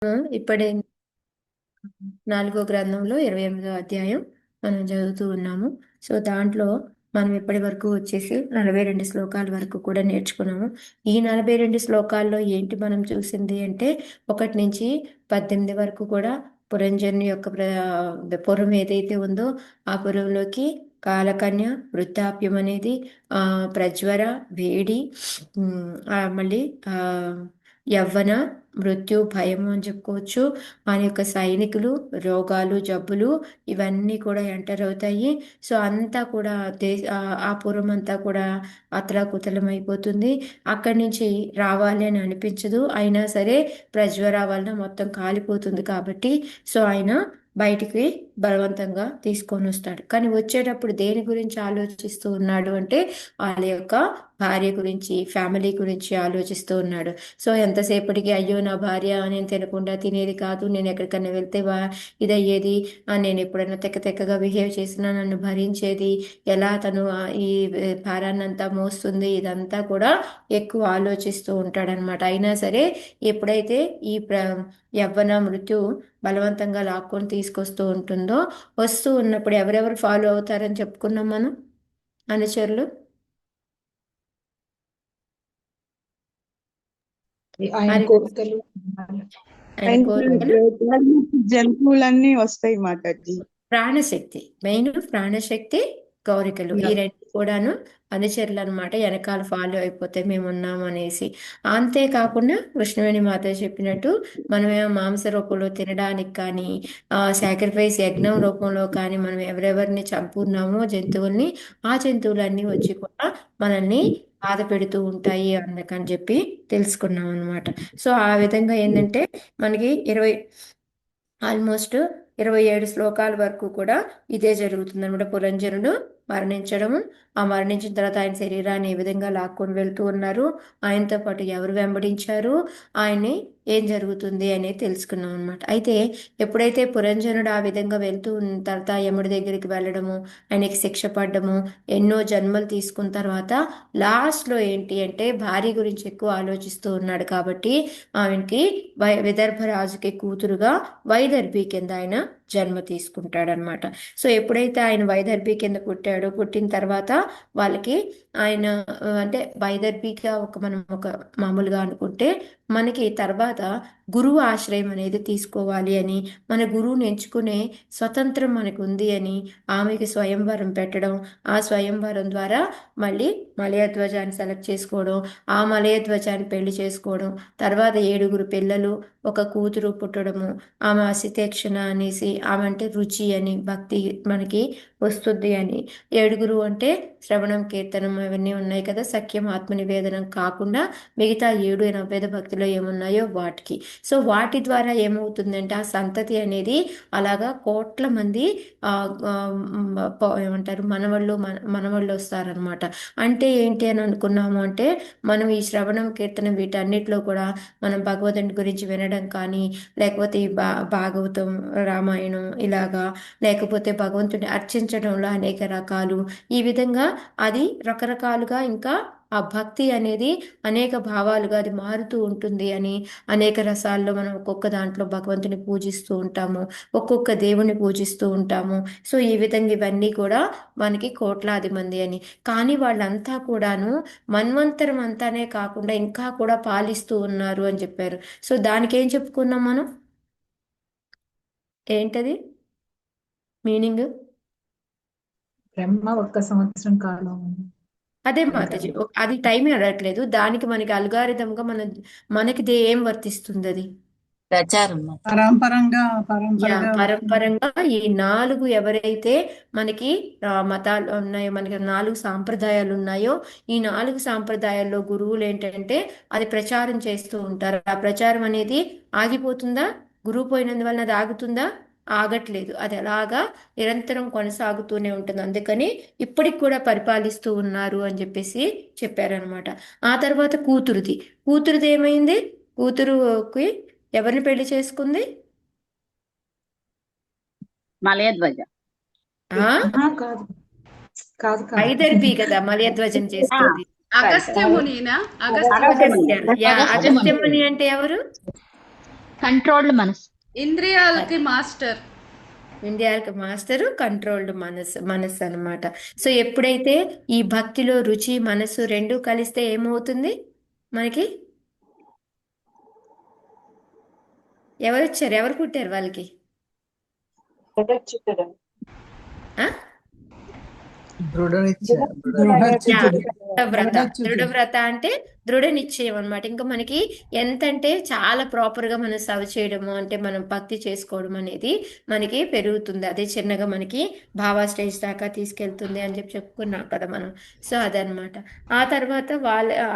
ఇప్పుడే 4వ గ్రంథంలో 28వ అధ్యాయం మనం చదువుతూ ఉన్నాము. సో దాంట్లో మనం ఇప్పటి వరకు వచ్చేసి 42 శ్లోకాల వరకు కూడా నేర్చుకున్నాము. ఈ 42 శ్లోకాల్లో ఏంటి మనం చూసింది అంటే 1 నుంచి 18 వరకు కూడా పురంజను యొక్క పురం ఏదైతే ఉందో ఆ పురంలోకి కాలకన్య, వృద్ధాప్యం అనేది, ప్రజ్వర, వేడి, మళ్ళీ యవ్వన, మృత్యు, భయము అని చెప్పుకోవచ్చు. మన యొక్క సైనికులు, రోగాలు, జబ్బులు ఇవన్నీ కూడా ఎంటర్ అవుతాయి. సో అంతా కూడా ఆ పురం అంతా కూడా అతలాకుతలం అయిపోతుంది. అక్కడి నుంచి రావాలి అని అనిపించదు. అయినా సరే ప్రజ్వర వలన మొత్తం కాలిపోతుంది కాబట్టి సో ఆయన బయటికి బలవంతంగా తీసుకొని వస్తాడు. కానీ వచ్చేటప్పుడు దేని గురించి ఆలోచిస్తూ ఉన్నాడు అంటే వాళ్ళ యొక్క భార్య గురించి, ఫ్యామిలీ గురించి ఆలోచిస్తూ ఉన్నాడు. సో ఎంతసేపటికి అయ్యో నా భార్య నేను తినకుండా తినేది కాదు, నేను ఎక్కడికన్నా వెళ్తే ఇదయ్యేది, నేను ఎప్పుడైనా తెక్కగా బిహేవ్ చేసినా నన్ను భరించేది, ఎలా తను ఈ భారాన్ని అంతా మోస్తుంది, ఇదంతా కూడా ఎక్కువ ఆలోచిస్తూ ఉంటాడనమాట. అయినా సరే ఎప్పుడైతే ఈ యవ్వన మృత్యు బలవంతంగా లాక్కొని తీసుకొస్తూ ఉంటుందో, వస్తూ ఉన్నప్పుడు ఎవరెవరు ఫాలో అవుతారని చెప్పుకున్నాం మనం అనుచరులు. ఆయన మరి కోరికలు, ఆయన కోరికలు, జంతువులన్నీ వస్తాయి మాటకి. ప్రాణశక్తి, మెయిన్ ప్రాణశక్తి, కోరికలు, ఈ రెండు కూడాను అనుచరులు అనమాట. వెనకాల ఫాలో అయిపోతే మేము ఉన్నాము అనేసి. అంతేకాకుండా కృష్ణవేణి మాత చెప్పినట్టు మనమేమో మాంస రూపంలో తినడానికి కానీ, సాక్రిఫైస్ యజ్ఞం రూపంలో కానీ మనం ఎవరెవరిని చంపున్నామో జంతువుల్ని, ఆ జంతువులన్నీ వచ్చి కూడా మనల్ని బాధ పెడుతూ ఉంటాయి అందుకని చెప్పి తెలుసుకున్నాం అనమాట. సో ఆ విధంగా ఏంటంటే మనకి ఆల్మోస్ట్ 27 శ్లోకాల వరకు కూడా ఇదే జరుగుతుంది అనమాట. పురంజనుడు మరణించడము, ఆ మరణించిన తర్వాత ఆయన శరీరాన్ని ఏ విధంగా లాక్కొని వెళ్తూ ఉన్నారు, ఆయనతో పాటు ఎవరు వెంబడించారు, ఆయన్ని ఏం జరుగుతుంది అనేది తెలుసుకున్నాం అనమాట. అయితే ఎప్పుడైతే పురంజనుడు ఆ విధంగా వెళ్తూ ఉన్న తర్వాత యముడి దగ్గరికి వెళ్ళడము, ఆయనకి శిక్ష పడ్డము, ఎన్నో జన్మలు తీసుకున్న తర్వాత లాస్ట్లో ఏంటి అంటే భార్య గురించి ఎక్కువ ఆలోచిస్తూ ఉన్నాడు కాబట్టి ఆమెకి విదర్భ రాజుకి కూతురుగా వైదర్భి కింద ఆయన జన్మ తీసుకుంటాడనమాట. సో ఎప్పుడైతే ఆయన వైదర్భి కింద పుట్టాడో, పుట్టిన తర్వాత వాళ్ళకి ఆయన అంటే వైదర్భిగా మనం ఒక మామూలుగా అనుకుంటే మనకి తర్వాత గురువు ఆశ్రయం అనేది తీసుకోవాలి అని, మన గురువుని ఎంచుకునే స్వతంత్రం మనకు ఉంది అని ఆమెకి స్వయంవరం పెట్టడం, ఆ స్వయంవరం ద్వారా మళ్ళీ మలయధ్వజాన్ని సెలెక్ట్ చేసుకోవడం, ఆ మలయధ్వజాన్ని పెళ్లి చేసుకోవడం, తర్వాత 7 పిల్లలు, ఒక కూతురు పుట్టడము, ఆమె అసితేక్షణ అనేసి, ఆమె అంటే రుచి అని, భక్తి మనకి వస్తుంది అని. 7 అంటే శ్రవణం, కీర్తనం అవన్నీ ఉన్నాయి కదా, సఖ్యం, ఆత్మ నివేదనం కాకుండా మిగతా 7 నవ్వేద భక్తిలో ఏమున్నాయో వాటికి. సో వాటి ద్వారా ఏమవుతుందంటే ఆ సంతతి అనేది అలాగా కోట్ల మంది ఏమంటారు మనవాళ్ళు వస్తారనమాట. అంటే ఏంటి అని అనుకున్నాము అంటే మనం ఈ శ్రవణం, కీర్తనం వీటన్నిటిలో కూడా మనం భగవంతుడి గురించి వినడం కానీ, లేకపోతే ఈ భాగవతం, రామాయణం ఇలాగా, లేకపోతే భగవంతుడిని అర్చించడంలో అనేక రకాలు, ఈ విధంగా అది రకరకాలుగా ఇంకా ఆ భక్తి అనేది అనేక భావాలుగా అది మారుతూ ఉంటుంది అని, అనేక రసాల్లో మనం ఒక్కొక్క దాంట్లో భగవంతుని పూజిస్తూ ఉంటాము, ఒక్కొక్క దేవుని పూజిస్తూ ఉంటాము. సో ఈ విధంగా ఇవన్నీ కూడా మనకి కోట్లాది మంది అని. కానీ వాళ్ళంతా కూడాను మన్వంతరం అంతానే కాకుండా ఇంకా కూడా పాలిస్తూ ఉన్నారు అని చెప్పారు. సో దానికి ఏం చెప్పుకున్నాం మనం, ఏంటది మీనింగ్? బ్రహ్మ 1 సంవత్సరం కాలం అదే అని కదా. మాతాజీ, అది టైం అడగట్లేదు. దానికి మనకి అల్గారిథంగా మనకి ఏం వర్తిస్తుంది అది? ప్రచారం పరంపరగా పరంపరంగా ఈ 4 ఎవరైతే మనకి మతాలు ఉన్నాయో, మనకి 4 సాంప్రదాయాలు ఉన్నాయో, ఈ 4 సాంప్రదాయాల్లో గురువులు ఏంటంటే అది ప్రచారం చేస్తూ ఉంటారు. ఆ ప్రచారం అనేది ఆగిపోతుందా? గురువు పోయినందువలన అది ఆగుతుందా? ఆగట్లేదు. అది అలాగా నిరంతరం కొనసాగుతూనే ఉంటుంది. అందుకని ఇప్పటికి కూడా పరిపాలిస్తూ ఉన్నారు అని చెప్పేసి చెప్పారనమాట. ఆ తర్వాత కూతురుది ఏమైంది? కూతురుకి ఎవరిని పెళ్లి చేసుకుంది? మలయధ్వజ. ఆ కాదు కాదు కాదు వైదర్భి కదా మలయధ్వజం చేసుకుంది. అగస్త్య మునినా? అగస్త్య ముని. అగస్త్య. అగస్త్య ముని. అగస్త్యముని అంటే ఎవరు? కంట్రోల్డ్ మనసు. ఇంద్రియాలకి మాస్టర్. ఇండియాకి మాస్టరు కంట్రోల్డ్ మనస్సు అన్నమాట. సో ఎప్పుడైతే ఈ భక్తిలో రుచి మనస్సు రెండు కలిస్తే ఏమవుతుంది మనకి? ఎవరు వచ్చారు, ఎవరు పుట్టారు వాళ్ళకి? ఆ? యా, దృఢవ్రత అంటే దృఢ నిశ్చయం అన్నమాట. ఇంకా మనకి ఎంతంటే చాలా ప్రాపర్ గా మనం సర్వ్ చేయడము అంటే మనం భక్తి చేసుకోవడం అనేది మనకి పెరుగుతుంది. అదే చిన్నగా మనకి భావ స్టేజ్ దాకా తీసుకెళ్తుంది అని చెప్పుకున్నాం కదా మనం. సో అదనమాట. ఆ తర్వాత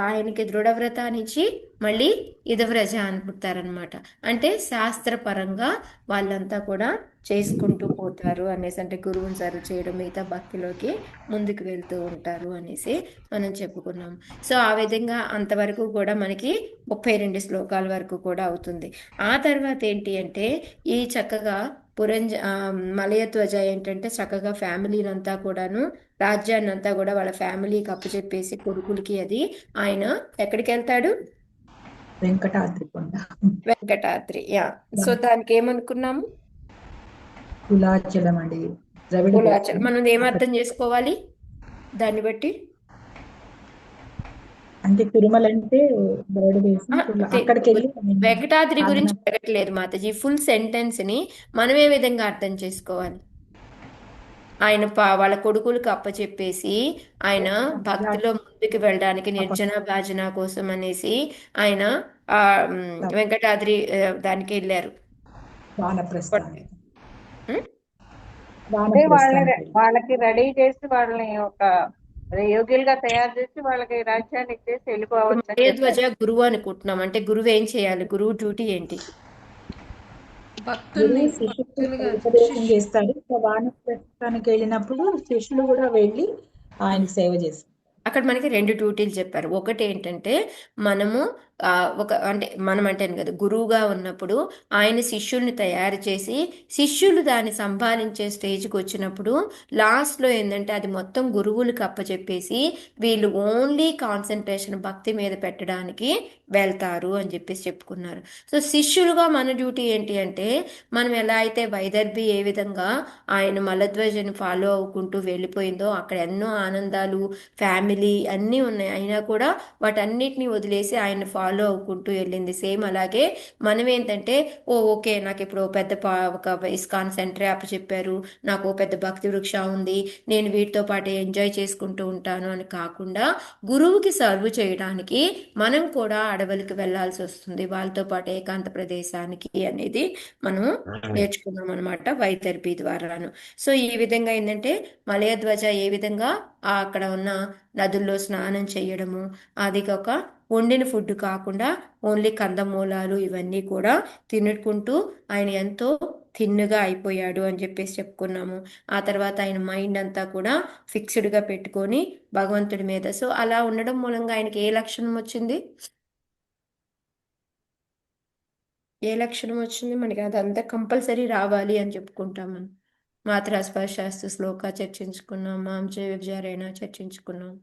ఆయనకి దృఢవ్రత నుంచి మళ్ళీ ఇదవ్రజ అనుకుంటారనమాట. అంటే శాస్త్రపరంగా వాళ్ళంతా కూడా చేసుకుంటూ పోతారు అనేసి, అంటే గురువుని సర్వ్ చేయడం, మిగతా భక్తిలోకి ముందుకు వెళ్తూ ఉంటారు అనేసి మనం చెప్పుకున్నాం. సో ఆ విధంగా అంతవరకు కూడా మనకి 32 శ్లోకాల వరకు కూడా అవుతుంది. ఆ తర్వాత ఏంటి అంటే ఈ చక్కగా మలయధ్వజ ఏంటంటే చక్కగా ఫ్యామిలీని అంతా కూడాను, రాజ్యాన్ని అంతా కూడా వాళ్ళ ఫ్యామిలీకి అప్పచెప్పేసి కొడుకులకి అది ఆయన ఎక్కడికి వెళ్తాడు? వెంకటాద్రి. యా. సో దానికి ఏమనుకున్నాము? కులాచలం అండి. కులాచలం. మనం ఏమర్థం చేసుకోవాలి దాన్ని బట్టి? అంటే తిరుమల అంటే బయట దేశం, అక్కడికి వెళ్ళి వెంకటాద్రి గురించి అడగట్లేదు మాతాజీ. ఫుల్ సెంటెన్స్ ని మనం ఏ విధంగా అర్థం చేసుకోవాలి? ఆయన వాళ్ళ కొడుకులకు అప్పచెప్పేసి ఆయన భక్తిలో ముందుకు వెళ్ళడానికి నిర్జన భాజన కోసం అనేసి ఆయన వెంకటాద్రి దానికి వెళ్ళారు. అంటే వాళ్ళకి రెడీ చేసి వాళ్ళని ఒక యోగ్యులుగా తయారు చేసి వాళ్ళకి రాజ్యాన్ని ఇచ్చేసి వెళ్ళిపోవచ్చు. ధ్వజ గురువు అనుకుంటున్నాం. అంటే గురువు ఏం చేయాలి? గురువు డ్యూటీ ఏంటి? భక్తుల్ని ఉపదేశం చేస్తాడు. వానప్రస్థానికి వెళ్ళినప్పుడు శిష్యులు కూడా వెళ్ళి ఆయన సేవ చేస్తారు. అక్కడ మనకి 2 డ్యూటీలు చెప్పారు. ఒకటి ఏంటంటే మనము మనం అంటేను కదా గురువుగా ఉన్నప్పుడు ఆయన శిష్యుల్ని తయారు చేసి శిష్యులు దాన్ని సంభాలించే స్టేజ్కి వచ్చినప్పుడు లాస్ట్లో ఏంటంటే అది మొత్తం గురువులకు అప్పచెప్పేసి వీళ్ళు ఓన్లీ కాన్సన్ట్రేషన్ భక్తి మీద పెట్టడానికి వెళ్తారు అని చెప్పేసి చెప్పుకున్నారు. సో శిష్యులుగా మన డ్యూటీ ఏంటి అంటే మనం ఎలా అయితే వైదర్భి ఏ విధంగా ఆయన మలధ్వజని ఫాలో అవ్వుకుంటూ వెళ్ళిపోయిందో అక్కడ ఎన్నో ఆనందాలు, ఫ్యామిలీ అన్నీ ఉన్నాయి, అయినా కూడా వాటన్నిటిని వదిలేసి ఆయన ఫాలో అవ్వుకుంటూ వెళ్ళింది. సేమ్ అలాగే మనం ఏంటంటే ఓకే నాకు ఇప్పుడు పెద్ద ఒక ఇస్కాన్ సెంటర్ అప్పచెప్పారు, నాకు పెద్ద భక్తి వృక్ష ఉంది, నేను వీటితో పాటు ఎంజాయ్ చేసుకుంటూ ఉంటాను అని కాకుండా గురువుకి సర్వ్ చేయడానికి మనం కూడా అడవులకి వెళ్లాల్సి వస్తుంది, వాళ్ళతో పాటు ఏకాంత ప్రదేశానికి అనేది మనం నేర్చుకున్నాం అనమాట వైదర్భి ద్వారాను. సో ఈ విధంగా ఏంటంటే మలయధ్వజ ఏ విధంగా అక్కడ ఉన్న నదుల్లో స్నానం చేయడము, అది ఒక వండిన ఫుడ్ కాకుండా ఓన్లీ కందమూలాలు ఇవన్నీ కూడా తినుకుంటూ ఆయన ఎంతో థిన్నుగా అయిపోయాడు అని చెప్పేసి చెప్పుకున్నాము. ఆ తర్వాత ఆయన మైండ్ అంతా కూడా ఫిక్స్డ్గా పెట్టుకొని భగవంతుడి మీద. సో అలా ఉండడం మూలంగా ఆయనకి ఏ లక్షణం వచ్చింది? ఏ లక్షణం వచ్చింది మనకి? అదంతా కంపల్సరీ రావాలి అని చెప్పుకుంటాం మనం. మాత్రా స్పర్శాస్తు శ్లోక చర్చించుకున్నాం, మాంస విభజారైనా చర్చించుకున్నాం.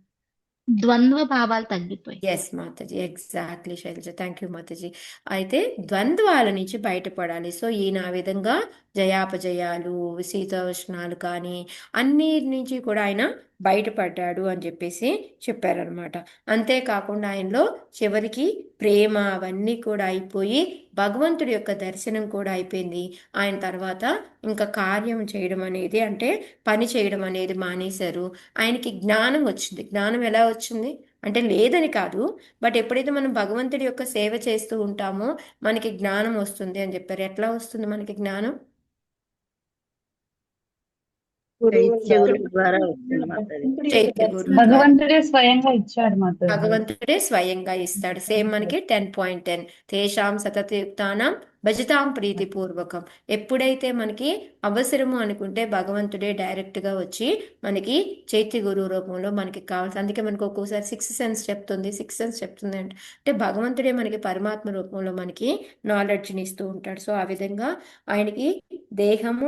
ద్వంద్వ భావాలు తగ్గిపోయి. ఎస్ మాతాజీ, ఎగ్జాక్ట్లీ శైలజ, థ్యాంక్ యూ మాతాజీ. అయితే ద్వంద్వాల నుంచి బయటపడాలి. సో ఈయన ఆ విధంగా జయాపజయాలు, శీతోష్ణాలు కానీ అన్నిటి నుంచి కూడా ఆయన బయటపడ్డాడు అని చెప్పేసి చెప్పారనమాట. అంతేకాకుండా ఆయనలో చివరికి ప్రేమ అవన్నీ కూడా అయిపోయి భగవంతుడి యొక్క దర్శనం కూడా అయిపోయింది. ఆయన తర్వాత ఇంకా కార్యం చేయడం అనేది అంటే పని చేయడం అనేది మానేశారు. ఆయనకి జ్ఞానం వచ్చింది. జ్ఞానం ఎలా వచ్చింది అంటే లేదని కాదు, బట్ ఎప్పుడైతే మనం భగవంతుడి యొక్క సేవ చేస్తూ ఉంటామో మనకి జ్ఞానం వస్తుంది అని చెప్పారు. ఎట్లా వస్తుంది మనకి జ్ఞానం? భగవంతుడే స్వయంగా ఇచ్చాడు. భగవంతుడే స్వయంగా ఇస్తాడు. సేమ్ మనకి 10.10 తేషాం సతతయుక్తానాం భజతాం ప్రీతిపూర్వకం. ఎప్పుడైతే మనకి అవసరము అనుకుంటే భగవంతుడే డైరెక్ట్గా వచ్చి మనకి చైత్య గురువు రూపంలో మనకి కావాల్సి, అందుకే మనకు ఒక్కోసారి 6th సెన్స్ చెప్తుంది అంటే భగవంతుడే మనకి పరమాత్మ రూపంలో మనకి నాలెడ్జ్ని ఇస్తూ ఉంటాడు. సో ఆ విధంగా ఆయనకి దేహం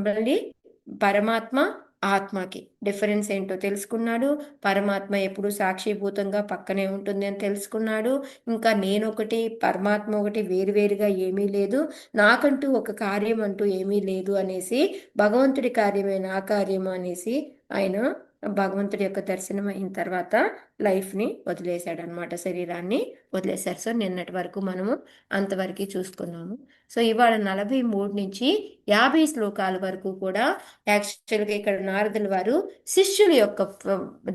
మళ్ళీ పరమాత్మ ఆత్మకి డిఫరెన్స్ ఏంటో తెలుసుకున్నాడు. పరమాత్మ ఎప్పుడు సాక్షిభూతంగా పక్కనే ఉంటుంది అని తెలుసుకున్నాడు. ఇంకా నేను ఒకటి, పరమాత్మ ఒకటి, వేరువేరుగా ఏమీ లేదు, నాకంటూ ఒక కార్యం అంటూ ఏమీ లేదు అనేసి, భగవంతుడి కార్యమే నా కార్యము అనేసి ఆయన భగవంతుడి యొక్క దర్శనం అయిన తర్వాత లైఫ్ని వదిలేశాడు అనమాట, శరీరాన్ని వదిలేశారు. సో నిన్నటి వరకు మనము అంతవరకు చూసుకున్నాము. సో ఇవాళ 43 నుంచి 50 శ్లోకాల వరకు కూడా యాక్చువల్గా ఇక్కడ నారదుల వారు శిష్యుల యొక్క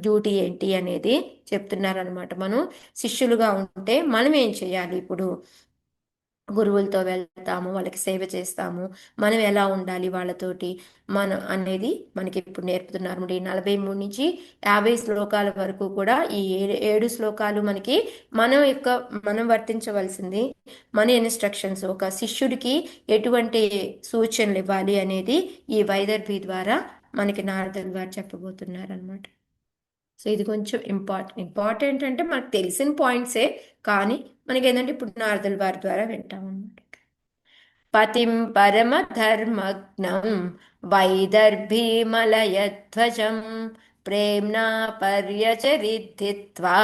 డ్యూటీ ఏంటి అనేది చెప్తున్నారనమాట. మనం శిష్యులుగా ఉంటే మనం ఏం చేయాలి, ఇప్పుడు గురువులతో వెళ్తాము, వాళ్ళకి సేవ చేస్తాము, మనం ఎలా ఉండాలి వాళ్ళతోటి అనేది మనకి ఇప్పుడు నేర్పుతున్నారు. 43 నుంచి 50 శ్లోకాల వరకు కూడా ఈ 7 శ్లోకాలు మనకి మనం వర్తించవలసింది, మన ఇన్స్ట్రక్షన్స్, ఒక శిష్యుడికి ఎటువంటి సూచనలు ఇవ్వాలి అనేది ఈ వైదర్భి ద్వారా మనకి నారదుల వారు చెప్పబోతున్నారు అనమాట. సో ఇది కొంచెం ఇంపార్టెంట్ అంటే మనకు తెలిసిన పాయింట్సే, కానీ మనకి ఏంటంటే ఇప్పుడు నారదుల వారి ద్వారా వింటాం అన్నమాట. పతిం పరమ ధర్మజ్ఞం వైదర్భీమలయధ్వజం ప్రేమ్నా పర్యచరిద్ధిత్వా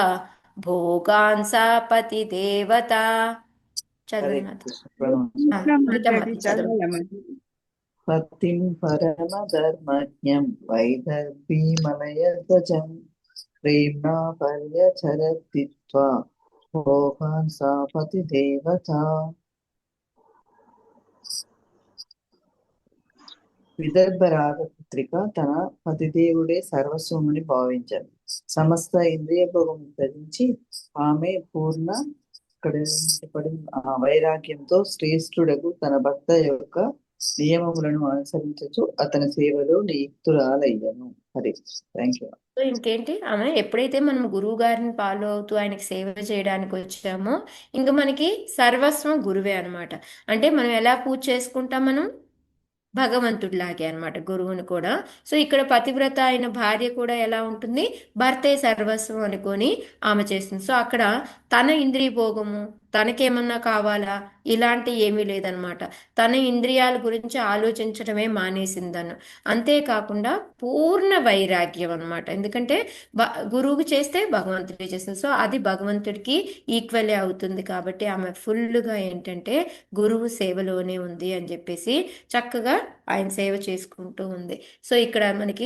భోగాన్ సాపతి దేవత. చదవండి పతిం పరమధర్మజ్ఞం వైదర్భీమలయధ్వజం ప్రేమ్నా పర్యచరత్తిత్వా భోగాన్ సాపతి దేవత. విదర్భ రాజపుత్రిక తన పతిదేవుడే సర్వస్వముని భావించారు. సమస్త ఇంద్రియ భోగం త్యజించి ఆమె పూర్ణ వైరాగ్యంతో శ్రేష్ఠుడకు తన భర్త యొక్క నియమములను అనుసరించచ్చు అతని సేవలో నియుక్తురాలయ్యను. Hari thank you. సో ఇంకేంటి, ఆమె ఎప్పుడైతే మనం గురువు గారిని ఫాలో అవుతూ ఆయనకి సేవ చేయడానికి వచ్చామో ఇంకా మనకి సర్వస్వం గురువే అనమాట. అంటే మనం ఎలా పూజ చేసుకుంటాం, మనం భగవంతుడిలాగే అనమాట గురువుని కూడా. సో ఇక్కడ పతివ్రత అయిన భార్య కూడా ఎలా ఉంటుంది, భర్తే సర్వస్వం అనుకొని ఆమె చేస్తుంది. సో అక్కడ తన ఇంద్రియ భోగము, తనకేమన్నా కావాలా ఇలాంటి ఏమీ లేదనమాట. తన ఇంద్రియాల గురించి ఆలోచించడమే మానేసిందను. అంతేకాకుండా పూర్ణ వైరాగ్యం అనమాట. ఎందుకంటే గురువుకి చేస్తే భగవంతుడికి చేస్తుంది, సో అది భగవంతుడికి ఈక్వలే అవుతుంది. కాబట్టి ఆమె ఫుల్గా ఏంటంటే గురువు సేవలోనే ఉంది అని చెప్పేసి చక్కగా ఆయన సేవ చేసుకుంటూ ఉంది. సో ఇక్కడ మనకి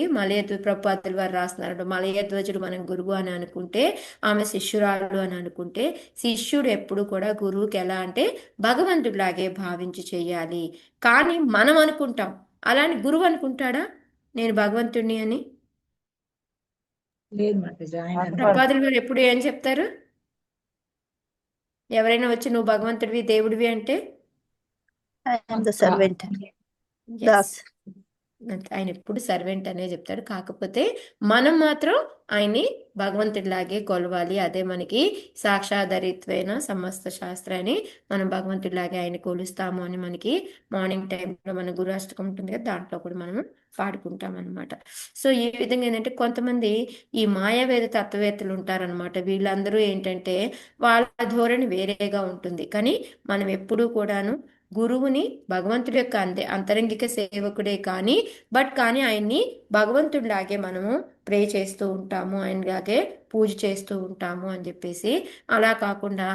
ప్రభుపాదుల వారు రాస్తున్నారు, మలయధ్వజుడు మనం గురువు అని అనుకుంటే, ఆమె శిష్యురాలు అని అనుకుంటే, శిష్యుడు ఎప్పుడు కూడా గురువుకి ఎలా అంటే భగవంతుడిలాగే భావించి చెయ్యాలి. కానీ మనం అనుకుంటాం, అలాంటి గురువు అనుకుంటాడా నేను భగవంతుడిని అని? లేదు మాతాజీ, ఆయన ప్రభుపాదుల వారు ఎప్పుడు ఏం చెప్తారు, ఎవరైనా వచ్చి నువ్వు భగవంతుడివి దేవుడివి అంటే సర్వెంట్ yes. ఆయన ఎప్పుడు సర్వెంట్ అనే చెప్తాడు. కాకపోతే మనం మాత్రం ఆయన్ని భగవంతుడిలాగే కొలవాలి. అదే మనకి సాక్షాధరిత్వేన సమస్త శాస్త్రాన్ని మనం భగవంతుడిలాగే ఆయన కొలుస్తాము అని మనకి మార్నింగ్ టైంలో మన గురువాష్టకం ఉంటుంది కదా, దాంట్లో కూడా మనం పాడుకుంటాం అనమాట. సో ఈ విధంగా ఏంటంటే కొంతమంది ఈ మాయావేద తత్వవేత్తలు ఉంటారనమాట. వీళ్ళందరూ ఏంటంటే వాళ్ళ ధోరణి వేరేగా ఉంటుంది. కానీ మనం ఎప్పుడూ కూడాను గురువుని భగవంతుడి యొక్క అంతరంగిక సేవకుడే కానీ కానీ ఆయన్ని భగవంతుడిలాగే మనము ప్రే చేస్తూ ఉంటాము, ఆయనలాగే పూజ చేస్తూ ఉంటాము అని చెప్పేసి. అలా కాకుండా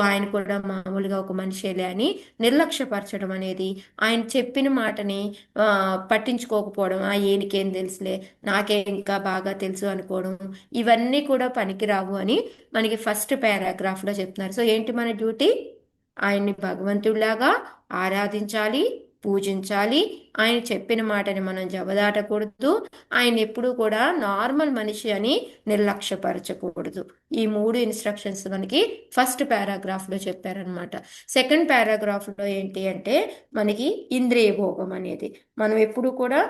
ఆయన కూడా మామూలుగా ఒక మనిషేలే అని నిర్లక్ష్యపరచడం అనేది, ఆయన చెప్పిన మాటని పట్టించుకోకపోవడం, ఈయనకేం తెలుసులే నాకే ఇంకా బాగా తెలుసు అనుకోవడం, ఇవన్నీ కూడా పనికిరావు అని మనకి ఫస్ట్ పారాగ్రాఫ్లో చెప్తున్నారు. సో ఏంటి మన డ్యూటీ, ఆయన్ని భగవంతుడిలాగా ఆరాధించాలి, పూజించాలి. ఆయన చెప్పిన మాటని మనం జవదాటకూడదు. ఆయన ఎప్పుడూ కూడా నార్మల్ మనిషి అని నిర్లక్ష్యపరచకూడదు. ఈ 3 ఇన్స్ట్రక్షన్స్ మనకి ఫస్ట్ పారాగ్రాఫ్లో చెప్పారనమాట. సెకండ్ పారాగ్రాఫ్లో ఏంటి అంటే మనకి ఇంద్రియ భోగం అనేది, మనం ఎప్పుడు కూడా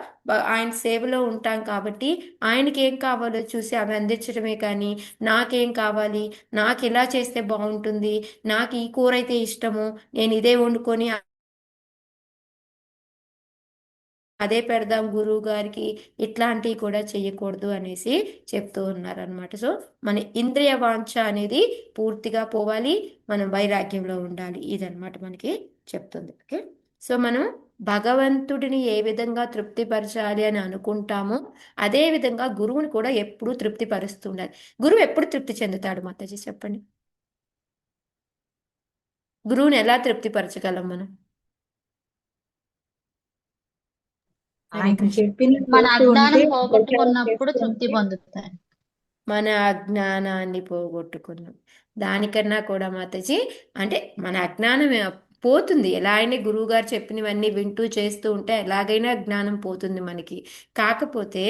ఆయన సేవలో ఉంటాం కాబట్టి ఆయనకి ఏం కావాలో చూసి అవి అందించడమే కానీ నాకేం కావాలి, నాకు ఇలా చేస్తే బాగుంటుంది, నాకు ఈ కూర అయితే ఇష్టము, నేను ఇదే వండుకొని అదే పెడదాం గురువు గారికి, ఇట్లాంటివి కూడా చెయ్యకూడదు అనేసి చెప్తూ ఉన్నారనమాట. సో మన ఇంద్రియ వాంఛ అనేది పూర్తిగా పోవాలి, మనం వైరాగ్యంలో ఉండాలి, ఇదనమాట మనకి చెప్తుంది. ఓకే, సో మనం భగవంతుడిని ఏ విధంగా తృప్తిపరచాలి అని అనుకుంటామో అదే విధంగా గురువుని కూడా ఎప్పుడూ తృప్తిపరుస్తూ ఉండాలి. గురువు ఎప్పుడు తృప్తి చెందుతాడు మాతాజీ చెప్పండి? గురువుని ఎలా తృప్తిపరచగలం మనం? హరే ఆయన కృష్ణ. చెప్పినట్టు మన చేస్తూ ఉంటే అజ్ఞానం ప్రచారం పోగొట్టుకున్నప్పుడు చేస్తూ తృప్తి ఉంటే పొందుతారు. మన అజ్ఞానాన్ని పోగొట్టుకున్నాం. దానికన్నా కూడా మాతాజీ అంటే మన అజ్ఞానం పోతుంది. ఎలా అయినా గురువు గారు చెప్పినవన్నీ వింటూ చేస్తూ ఉంటే ఎలాగైనా జ్ఞానం పోతుంది మనకి. కాకపోతే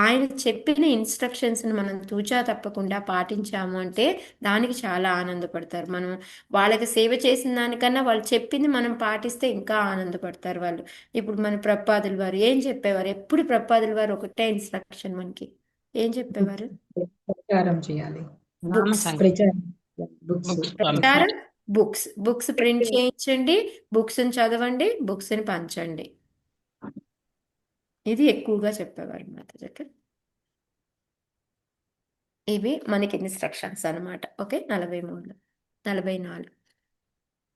ఆయన చెప్పిన ఇన్స్ట్రక్షన్స్ని మనం తూచా తప్పకుండా పాటించాము అంటే దానికి చాలా ఆనందపడతారు. మనం వాళ్ళకి సేవ చేసిన దానికన్నా వాళ్ళు చెప్పింది మనం పాటిస్తే ఇంకా ఆనందపడతారు వాళ్ళు. ఇప్పుడు మన ప్రపాదుల వారు ఏం చెప్పేవారు? ఎప్పుడు ప్రపాదుల వారు ఒకటే ఇన్స్ట్రక్షన్ మనకి ఏం చెప్పేవారు? ప్రచారం చేయాలి. బుక్స్ ప్రచారం బుక్స్ ప్రచారం, బుక్స్ ప్రింట్ చేయించండి, బుక్స్ని చదవండి, బుక్స్ని పంచండి. ఇది ఎక్కువగా చెప్పేవారు మాతాజీ. ఇవి మనకి ఇన్స్ట్రక్షన్స్ అన్నమాట. ఓకే, 43 44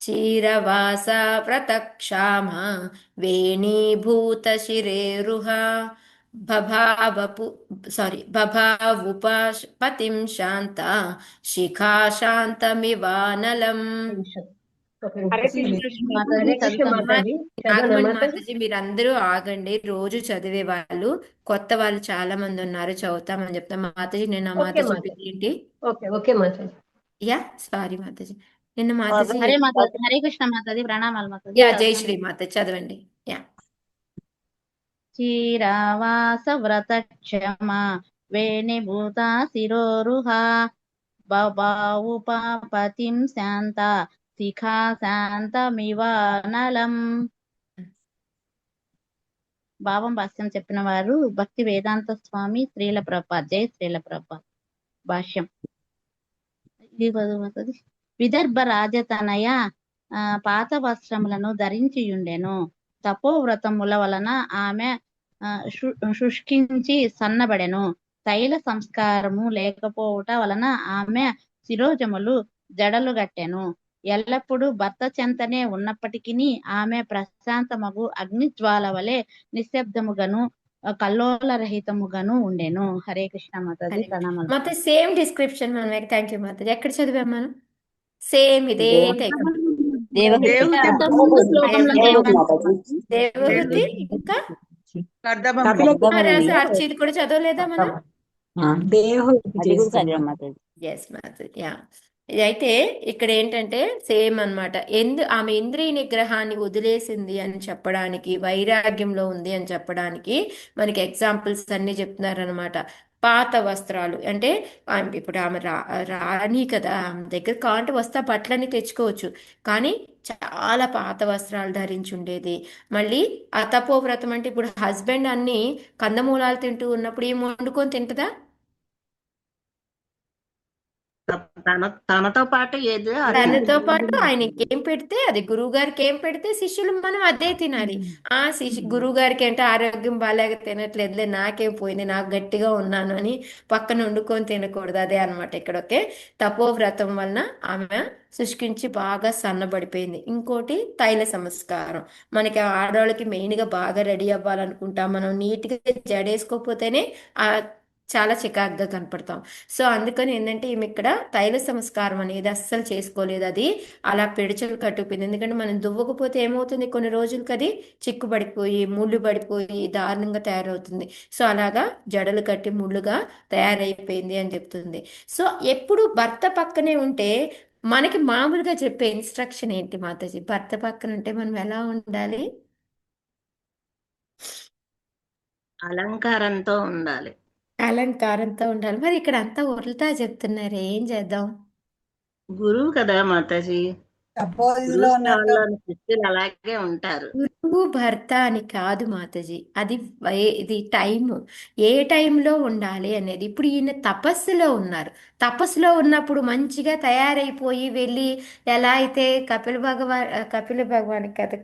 చీరవాస ప్రతక్షామ వేణీభూత శిరేరుహ బభావుపతిం శాంత శిఖా శాంతమివానలం. హరే కృష్ణ మాతాజీ చదువుతాం. ఆగమని మాతాజీ, మీరందరూ ఆగండి. రోజు చదివే వాళ్ళు కొత్త వాళ్ళు చాలా మంది ఉన్నారు, చదువుతామని చెప్తాం. మాతాజీ నిన్న మాతాజీ పేరేంటి? యా సారీ మాతాజీ, నిన్న మాతాజీ హరే మాతాజీ, హరే కృష్ణ మాతాజీ, ప్రణామాలు మాతాజీ. యా జై చదువుతాం. శ్రీ మాతాజీ చదవండి. యా చీరావాస వ్రత క్షమ వేణిభూత శిరోరుహ బబావుపతిం శాంత శిఖా శాంతమివానలం. భావం భాష్యం చెప్పిన వారు భక్తి వేదాంత స్వామి శ్రీల ప్రభుపాద్. జై శ్రీల ప్రభుపాద్. భాష్యం. ఇది చదువుతుంది. విదర్భ రాజతనయ పాత వస్త్రములను ధరించియుండెను. తపోవ్రతముల వలన ఆమె శుష్కించి సన్నబడెను. తైల సంస్కారము లేకపోవుట వలన ఆమె శిరోజములు జడలు గట్టెను. ఎల్లప్పుడూ భర్త చెంతనే ఉన్నప్పటికీ ఆమె ప్రశాంతమగు అగ్నిజ్వాల వలె నిశ్శబ్దముగాను కల్లోల రహితముగాను ఉండెను. హరే కృష్ణ మాతాజీ, ప్రణామాలు. మాతాజీ సేమ్ డిస్క్రిప్షన్ మనం. Thank you Mataji. ఎక్కడ చదివాం మనం? సేమ్ ఇదే టైప్. దేవహూతి ఇంకా అర్చిది కూడా చదవలేదా మనం? ఎస్ మాతాజీ. యా అయితే ఇక్కడ ఏంటంటే సేమ్ అన్నమాట. ఆమె ఇంద్రియ నిగ్రహాన్ని వదిలేసింది అని చెప్పడానికి, వైరాగ్యంలో ఉంది అని చెప్పడానికి మనకి ఎగ్జాంపుల్స్ అన్ని చెప్తున్నారనమాట. పాత వస్త్రాలు అంటే ఇప్పుడు ఆమె రాణి కదా, ఆమె దగ్గర కాంటి వస్తే బట్టలన్నీ తెచ్చుకోవచ్చు, కానీ చాలా పాత వస్త్రాలు ధరించి ఉండేది. మళ్ళీ అతపోవ్రతం అంటే ఇప్పుడు హస్బెండ్ అన్ని కందమూలాలు తింటూ ఉన్నప్పుడు ఏం వండుకొని తింటదా? తనతో పాటు ఏదో తనతో పాటు ఆయనకి ఏం పెడితే అది, గురువు గారికి ఏం పెడితే శిష్యులు మనం అదే తినాలి. ఆ గురువు గారికి అంటే ఆరోగ్యం బాగాలేక తినట్లేదులే, నాకేం పోయింది, నాకు గట్టిగా ఉన్నాను అని పక్కన వండుకొని తినకూడదు. అదే అనమాట ఇక్కడ. ఓకే, తపోవ్రతం వలన ఆమె శుష్కించి బాగా సన్నబడిపోయింది. ఇంకోటి తైల సంస్కారం. మనకి ఆడవాళ్ళకి మెయిన్గా బాగా రెడీ అవ్వాలనుకుంటాం మనం. నీట్గా జడేసుకోకపోతేనే ఆ చాలా చికాగ్గా కనపడతాం. సో అందుకని ఏంటంటే ఈమె ఇక్కడ తైల సంస్కారం అనేది అస్సలు చేసుకోలేదు. అది అలా పెడిచలు కట్టుకుపోయింది. ఎందుకంటే మనం దువ్వకపోతే ఏమవుతుంది, కొన్ని రోజులకి అది చిక్కుపడిపోయి ముళ్ళు పడిపోయి దారుణంగా తయారవుతుంది. సో అలాగా జడలు కట్టి ముళ్ళుగా తయారైపోయింది అని చెప్తుంది. సో ఎప్పుడు భర్త పక్కనే ఉంటే మనకి మామూలుగా చెప్పే ఇన్స్ట్రక్షన్ ఏంటి మాతాజీ? భర్త పక్కన ఉంటే మనం ఎలా ఉండాలి? అలంకారంతో ఉండాలి. అలంకారంతో ఉండాలి. మరి ఇక్కడ అంతా ఉల్టా చెప్తున్నారు, ఏం చేద్దాం? గురువు కదా మాతాజీ, గురువు స్థానంలోని శిష్యులు అలాగే ఉంటారు. గురువు భర్త అని కాదు మాతాజీ, అది ఇది టైము, ఏ టైంలో ఉండాలి అనేది. ఇప్పుడు ఈయన తపస్సులో ఉన్నారు. తపస్సులో ఉన్నప్పుడు మంచిగా తయారైపోయి వెళ్ళి ఎలా అయితే కపిల భగవాన్ కదా,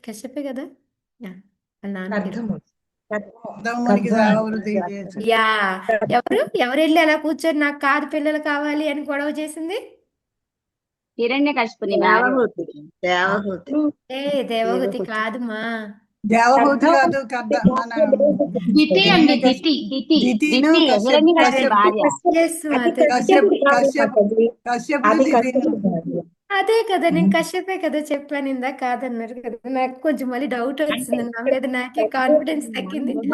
కశ్యపే కదా, యా, వాళ్ళ నాన్న పేరు. యా, ఎవరు వెళ్ళి అలా కూర్చొని నాకు కాదు పిల్లలు కావాలి అని గొడవ చేసింది? హిరణ్యకశిపుని భార్య. దేవహూతి దేవహూతి ఏ దేవహూతి కాదుమా. దేవహూతి కాదు మన దితి అండి దితి. దితిను దితి కశ్యప్ హిరణ్యకశిపుని కశ్యప్ భార్య. ఎస్ అది మాతాజీ. కశ్యపుడు కాదు కశ్యప్ మాతాజీ, కశ్యపుడు అది దితిను కశ్యపుడు కాదు. అదే కదా, నేను కశ్యపే కదా చెప్పాను, ఇందా కాదన్నారు కదా. నాకు కొంచెం మళ్ళీ డౌట్ వచ్చింది, నా మీద నాకే కాన్ఫిడెన్స్ తగ్గింది. ఈ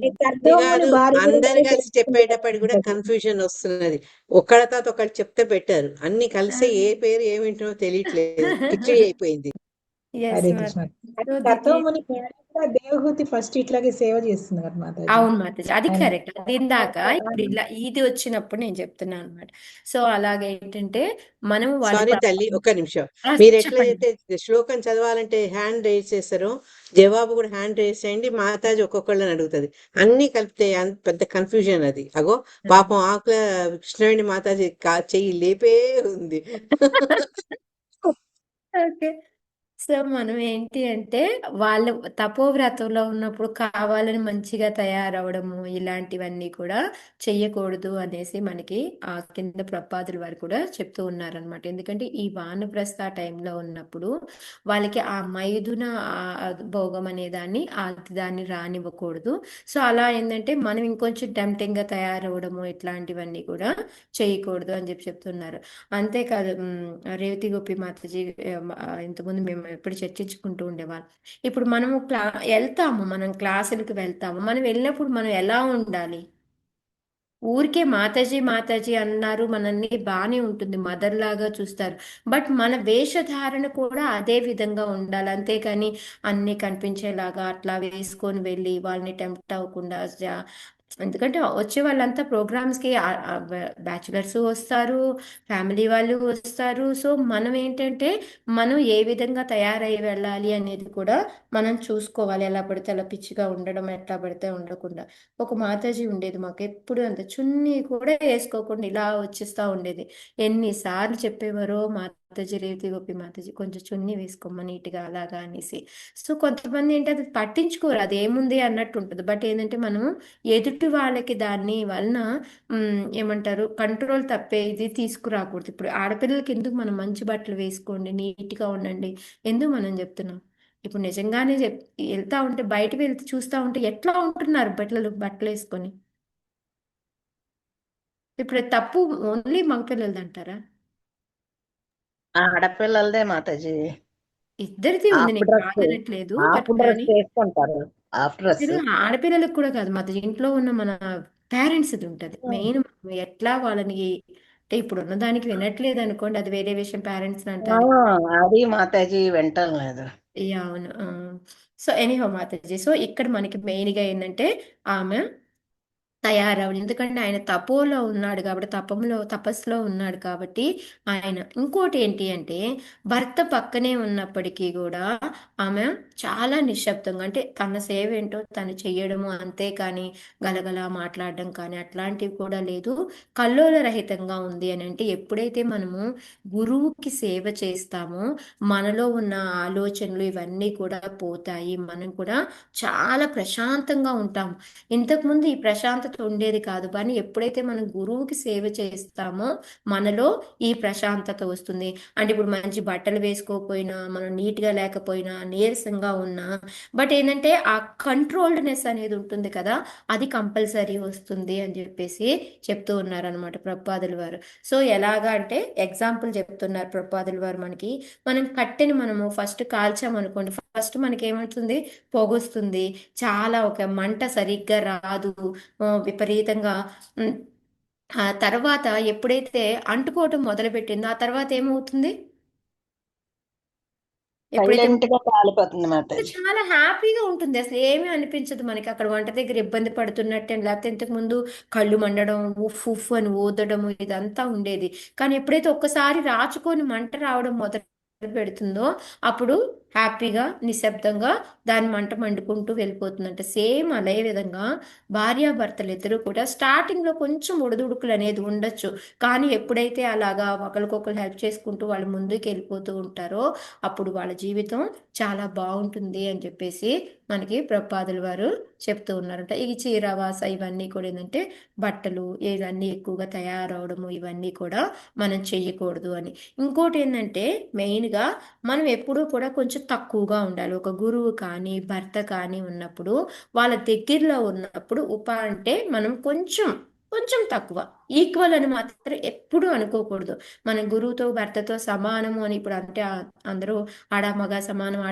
అది కర్దముని కాదు, భార్య అందరు గురించి కలిసి చెప్పేటప్పుడు కూడా కన్ఫ్యూజన్ వస్తున్నది. ఒకళ్ళ తర్వాత ఒకళ్ళు చెప్తే పెట్టారు, అన్ని కలిసి ఏ పేరు ఏమిటో తెలియట్లేదు, కిచిడి అయిపోయింది. ఎస్ హరే కృష్ణ. సో దితి. కర్దముని భార్య కూడా దేవహూతి ఫస్ట్ ఇట్లాగే సేవ చేస్తుంది కదా మాతాజీ. అవును మాతాజీ, అది ఆయన కరెక్ట్. అది ఇందాక ఇప్పుడు ఇలా ఇది వచ్చినప్పుడు నేను చెప్తున్నాను అనమాట. సో అలాగే ఏంటంటే మనం వాళ్ళ సారీ తల్లి, ఒక్క నిమిషం. ఆ, మీరు చెప్పండి. ఎట్లయితే శ్లోకం చదవాలంటే హ్యాండ్ రేజ్ చేస్తారో, జవాబు కూడా హ్యాండ్ రేజ్ చేయండి. మాతాజీ ఒక్కొక్కళ్ళని అడుగుతుంది, అన్ని కలిపితే పెద్ద కన్ఫ్యూజన్ అది. అగో పాపం ఆకుల కృష్ణవేణి మాతాజీ చెయ్యి లేపే ఉంది. ఓకే. సో మనం ఏంటి అంటే వాళ్ళు తపోవ్రతంలో ఉన్నప్పుడు కావాలని మంచిగా తయారవడము ఇలాంటివన్నీ కూడా చెయ్యకూడదు అనేసి మనకి ఆ కింద ప్రపాదుల వారు కూడా చెప్తూ ఉన్నారనమాట. ఎందుకంటే ఈ వానప్రస్థ టైంలో ఉన్నప్పుడు వాళ్ళకి ఆ మైథున భోగం అనే దాన్ని రానివ్వకూడదు. సో అలా ఏంటంటే మనం ఇంకొంచెం టెంప్టింగ్గా తయారవడము ఇట్లాంటివన్నీ కూడా చేయకూడదు అని చెప్పి చెప్తున్నారు. అంతేకాదు రేవతి గోపి మాతాజీ ఇంతకుముందు మేము ఎప్పుడు చర్చించుకుంటూ ఉండేవాళ్ళం. ఇప్పుడు మనము వెళ్తాము, మనం క్లాసులకు వెళ్తాము. మనం వెళ్ళినప్పుడు మనం ఎలా ఉండాలి? ఊరికే మాతాజీ మాతాజీ అన్నారు, మనల్ని బాగానే ఉంటుంది, మదర్ లాగా చూస్తారు. బట్ మన వేషధారణ కూడా అదే విధంగా ఉండాలి. అంతేకాని అన్నీ కనిపించేలాగా అట్లా వేసుకొని వెళ్ళి వాళ్ళని టెంప్ట్ అవ్వకుండా ఎందుకంటే వచ్చే వాళ్ళంతా ప్రోగ్రామ్స్కి బ్యాచులర్స్ వస్తారు, ఫ్యామిలీ వాళ్ళు వస్తారు. సో మనం ఏంటంటే మనం ఏ విధంగా తయారై వెళ్ళాలి అనేది కూడా మనం చూసుకోవాలి. ఎలా పడితే అలా పిచ్చిగా ఉండడం, ఎట్లా పడితే ఉండకుండా. ఒక మాతాజీ ఉండేది మాకు, ఎప్పుడు అంత చున్నీ కూడా వేసుకోకుండా ఇలా వచ్చేస్తూ ఉండేది. ఎన్నిసార్లు చెప్పేవారో మాతాజీ, రేవతి గోపి మాతాజీ కొంచెం చున్నీ వేసుకోమ్మ నీట్గా అలాగా అనేసి. సో కొంతమంది ఏంటి అది పట్టించుకోరు, అది ఏముంది అన్నట్టు ఉంటుంది. బట్ ఏంటంటే మనం ఎదుటి వాళ్ళకి దాన్ని వలన ఏమంటారు కంట్రోల్ తప్పే ఇది తీసుకురాకూడదు. ఇప్పుడు ఆడపిల్లలకి ఎందుకు మనం మంచి బట్టలు వేసుకోండి, నీట్గా ఉండండి ఎందుకు మనం చెప్తున్నాం? ఇప్పుడు నిజంగానే వెళ్తా ఉంటే బయటకు వెళ్తే చూస్తూ ఉంటే ఎట్లా ఉంటున్నారు బట్టలు వేసుకొని. ఇప్పుడు తప్పు ఓన్లీ మగపిల్లలది అంటారా? ఆడపిల్లలదే మాతాజీ. ఇద్దరిది ఉంది, హాఫ్ నేను డ్రెస్ కాదనట్లేదు. బట్ హాఫ్ డ్రెస్ కానీ వేసుకుంటారు. హాఫ్ డ్రెస్ మీరు ఆడపిల్లలకు కూడా కాదు, మన ఇంట్లో ఉన్న మన పేరెంట్స్ ఇది ఉంటుంది మెయిన్. ఎట్లా వాళ్ళని అంటే ఇప్పుడు ఉన్న దానికి వినట్లేదు అనుకోండి, అది వేరే విషయం. పేరెంట్స్ అంటారు అది మాతాజీ వింటలేదు. అవును. సో ఎనీహో మాతాజీ, సో ఇక్కడ మనకి మెయిన్గా ఏంటంటే ఆమె తయారవడు. ఎందుకంటే ఆయన తపోలో ఉన్నాడు కాబట్టి, తపస్సులో ఉన్నాడు కాబట్టి. ఆయన ఇంకోటి ఏంటి అంటే భర్త పక్కనే ఉన్నప్పటికీ కూడా ఆమె చాలా నిశ్శబ్దంగా, అంటే తన సేవ ఏంటో తను చెయ్యడము అంతే, కానీ గలగల మాట్లాడడం కానీ అట్లాంటివి కూడా లేదు. కల్లోల రహితంగా ఉంది అని అంటే ఎప్పుడైతే మనము గురువుకి సేవ చేస్తామో మనలో ఉన్న ఆలోచనలు ఇవన్నీ కూడా పోతాయి. మనం కూడా చాలా ప్రశాంతంగా ఉంటాము. ఇంతకుముందు ఈ ప్రశాంతత ఉండేది కాదు, కానీ ఎప్పుడైతే మనం గురువుకి సేవ చేస్తామో మనలో ఈ ప్రశాంతత వస్తుంది. అంటే ఇప్పుడు మంచి బట్టలు వేసుకోకపోయినా, మనం నీట్గా లేకపోయినా, నీరసంగా ఉన్నా, బట్ ఏంటంటే ఆ కంట్రోల్డ్నెస్ అనేది ఉంటుంది కదా, అది కంపల్సరీ వస్తుంది అని చెప్పేసి చెప్తూ ఉన్నారనమాట ప్రభుపాదుల వారు. సో ఎలాగా అంటే ఎగ్జాంపుల్ చెప్తున్నారు ప్రభుపాదుల వారు. మనం కట్టెని మనము ఫస్ట్ కాల్చామనుకోండి, ఫస్ట్ మనకి ఏమవుతుంది? పొగొస్తుంది, చాలా ఒక మంట సరిగ్గా రాదు, విపరీతంగా. ఆ తర్వాత ఎప్పుడైతే అంటుకోవటం మొదలుపెట్టిందో ఆ తర్వాత ఏమవుతుంది? ఎప్పుడైతే సైలెంట్ గా కాలిపోతుంది మాతాజీ. చాలా హ్యాపీగా ఉంటుంది, అసలు ఏమీ అనిపించదు మనకి. అక్కడ వంట దగ్గర ఇబ్బంది పడుతున్నట్టు, లేకపోతే ఇంతకు ముందు కళ్ళు మండడం, ఉఫ్ ఉఫ్ అని ఊదడము ఇదంతా ఉండేది. కానీ ఎప్పుడైతే ఒక్కసారి రాచుకొని మంట రావడం మొదలు పెడుతుందో అప్పుడు హ్యాపీగా నిశ్శబ్దంగా దాని మంట మండుకుంటూ వెళ్ళిపోతుందంట. సేమ్ అదే విధంగా భార్యాభర్తలు ఇద్దరు కూడా స్టార్టింగ్లో కొంచెం ఉడుదుడుకులు అనేది ఉండొచ్చు, కానీ ఎప్పుడైతే అలాగా ఒకరికొకరు హెల్ప్ చేసుకుంటూ వాళ్ళు ముందుకు వెళ్ళిపోతూ ఉంటారో అప్పుడు వాళ్ళ జీవితం చాలా బాగుంటుంది అని చెప్పేసి మనకి ప్రభుపాదుల వారు చెప్తూ ఉన్నారంట. ఈ చీరవాస ఇవన్నీ కూడా ఏంటంటే బట్టలు ఇవన్నీ ఎక్కువగా తయారవడము ఇవన్నీ కూడా మనం చెయ్యకూడదు అని. ఇంకోటి ఏంటంటే మెయిన్గా మనం ఎప్పుడూ కూడా కొంచెం తక్కువగా ఉండాలి. ఒక గురువు కానీ భర్త కానీ ఉన్నప్పుడు వాళ్ళ దగ్గరలో ఉన్నప్పుడు అంటే మనం కొంచెం కొంచెం తక్కువ, ఈక్వల్ అని మాత్రం ఎప్పుడూ అనుకోకూడదు. మన గురువుతో భర్తతో సమానము అని ఇప్పుడు అంటే అందరూ ఆడమగ సమానం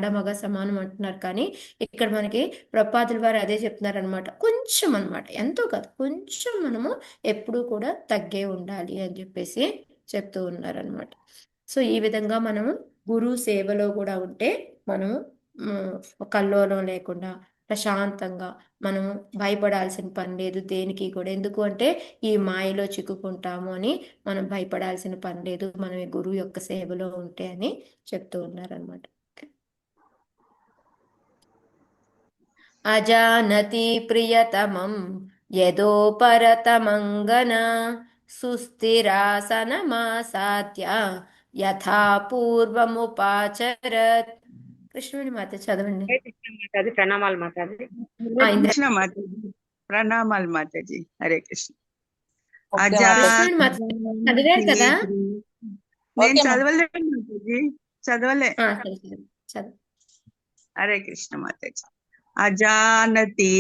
అంటున్నారు, కానీ ఇక్కడ మనకి ప్రభుపాదుల వారు అదే చెప్తున్నారు అనమాట. కొంచెం అనమాట, ఎంతో కాదు, కొంచెం మనము ఎప్పుడూ కూడా తగ్గే ఉండాలి అని చెప్పేసి చెప్తూ ఉన్నారనమాట. సో ఈ విధంగా మనము గురువు సేవలో కూడా ఉంటే మనము కల్లోలం లేకుండా ప్రశాంతంగా మనము భయపడాల్సిన పని లేదు దేనికి కూడా. ఎందుకు అంటే ఈ మాయలో చిక్కుకుంటాము అని మనం భయపడాల్సిన పని లేదు, మనం ఈ గురువు యొక్క సేవలో ఉంటే అని చెప్తూ ఉన్నారనమాట. అజానతి ప్రియతమం యదోపరతమంగన సుస్థిరాసనమాసాద్య యథా పూర్వముపాచరత్. కృష్ణుని మాత చదవండి. మాతాజీ ప్రణామాలు మాతాజీ. కృష్ణ మాతాజీ ప్రణామాలు మాతాజీ. హరే కృష్ణ. కృష్ణుని మాత చదివారు కదా? నేను చదవలేదు మాతాజీ, చదవలే. చదువు. హరే కృష్ణ మాతాజీ. అజానతి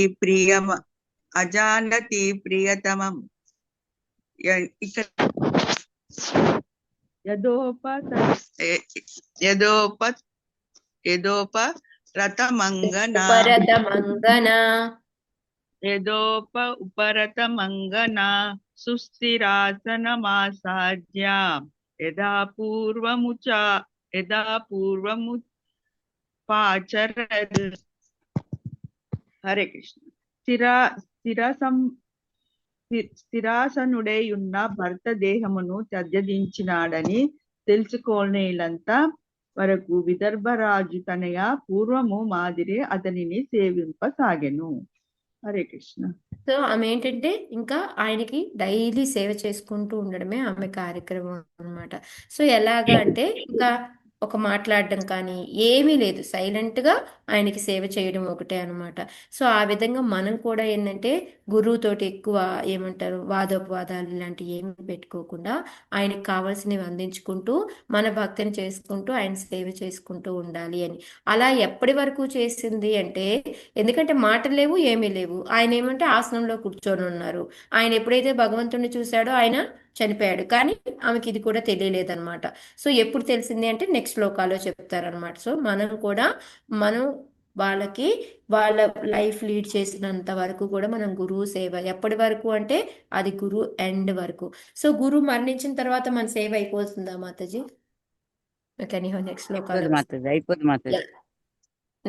ప్రియతమం ఇక్కడ ఉపరతమంగన సుస్థిరాసనమాసాద్య యథా పూర్వముపాచరత్. హరే కృష్ణ. స్థిరాసనుడై ఉన్న భర్త దేహమును త్యజించినాడని తెలుసుకోనేలంతా వరకు విదర్భరాజు తనయ పూర్వము మాదిరి అతనిని సేవింపసాగెను. హరే కృష్ణ. సో ఆమె ఏంటంటే ఇంకా ఆయనకి డైలీ సేవ చేసుకుంటూ ఉండడమే ఆమె కార్యక్రమం అనమాట. సో ఎలాగా అంటే ఇంకా ఒక మాట్లాడడం కానీ ఏమీ లేదు, సైలెంట్గా ఆయనకి సేవ చేయడం ఒకటే అనమాట. సో ఆ విధంగా మనం కూడా ఏంటంటే గురువుతోటి ఎక్కువ ఏమంటారు వాదోపవాదాలు ఇలాంటివి ఏమి పెట్టుకోకుండా ఆయనకి కావాల్సినవి అందించుకుంటూ మన భక్తిని చేసుకుంటూ ఆయన సేవ చేసుకుంటూ ఉండాలి అని. అలా ఎప్పటి వరకు చేసింది అంటే, ఎందుకంటే మాటలు లేవు ఏమీ లేవు, ఆయన ఏమంటే ఆసనంలో కూర్చొని ఉన్నారు. ఆయన ఎప్పుడైతే భగవంతుడిని చూశాడో ఆయన చనిపోయాడు, కానీ ఆమెకి ఇది కూడా తెలియలేదన్నమాట. సో ఎప్పుడు తెలిసింది అంటే నెక్స్ట్ శ్లోకాలో చెప్తారనమాట. సో మనం కూడా వాళ్ళకి వాళ్ళ లైఫ్ లీడ్ చేసినంత వరకు కూడా మనం గురువు సేవ ఎప్పటి వరకు అంటే అది గురువు ఎండ్ వరకు. సో గురువు మరణించిన తర్వాత మన సేవ అయిపోతుందా మాతాజీ?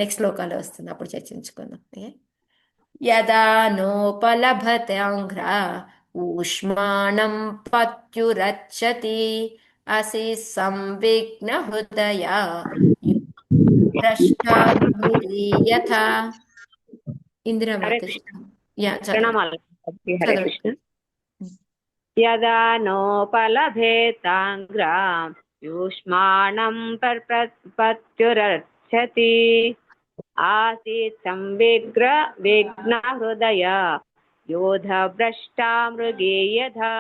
నెక్స్ట్ శ్లోకాలో వస్తుంది, అప్పుడు చర్చించుకుందాం. యదా నోపలభతాంఘ్ర ఊష్మాణం పత్యురచ్చతి అసి సంవిఘ్న హృదయ యథా. ఇందిరా మాతాజీ. ప్రణామాలు. హరే కృష్ణ. యదా నోపలభేతాంగ్ర యూష్మాణం పత్యురచ్చతి ఆసీత్ సంవిఘ్న హృదయ యోధ భ్రష్టా మృగే యథా.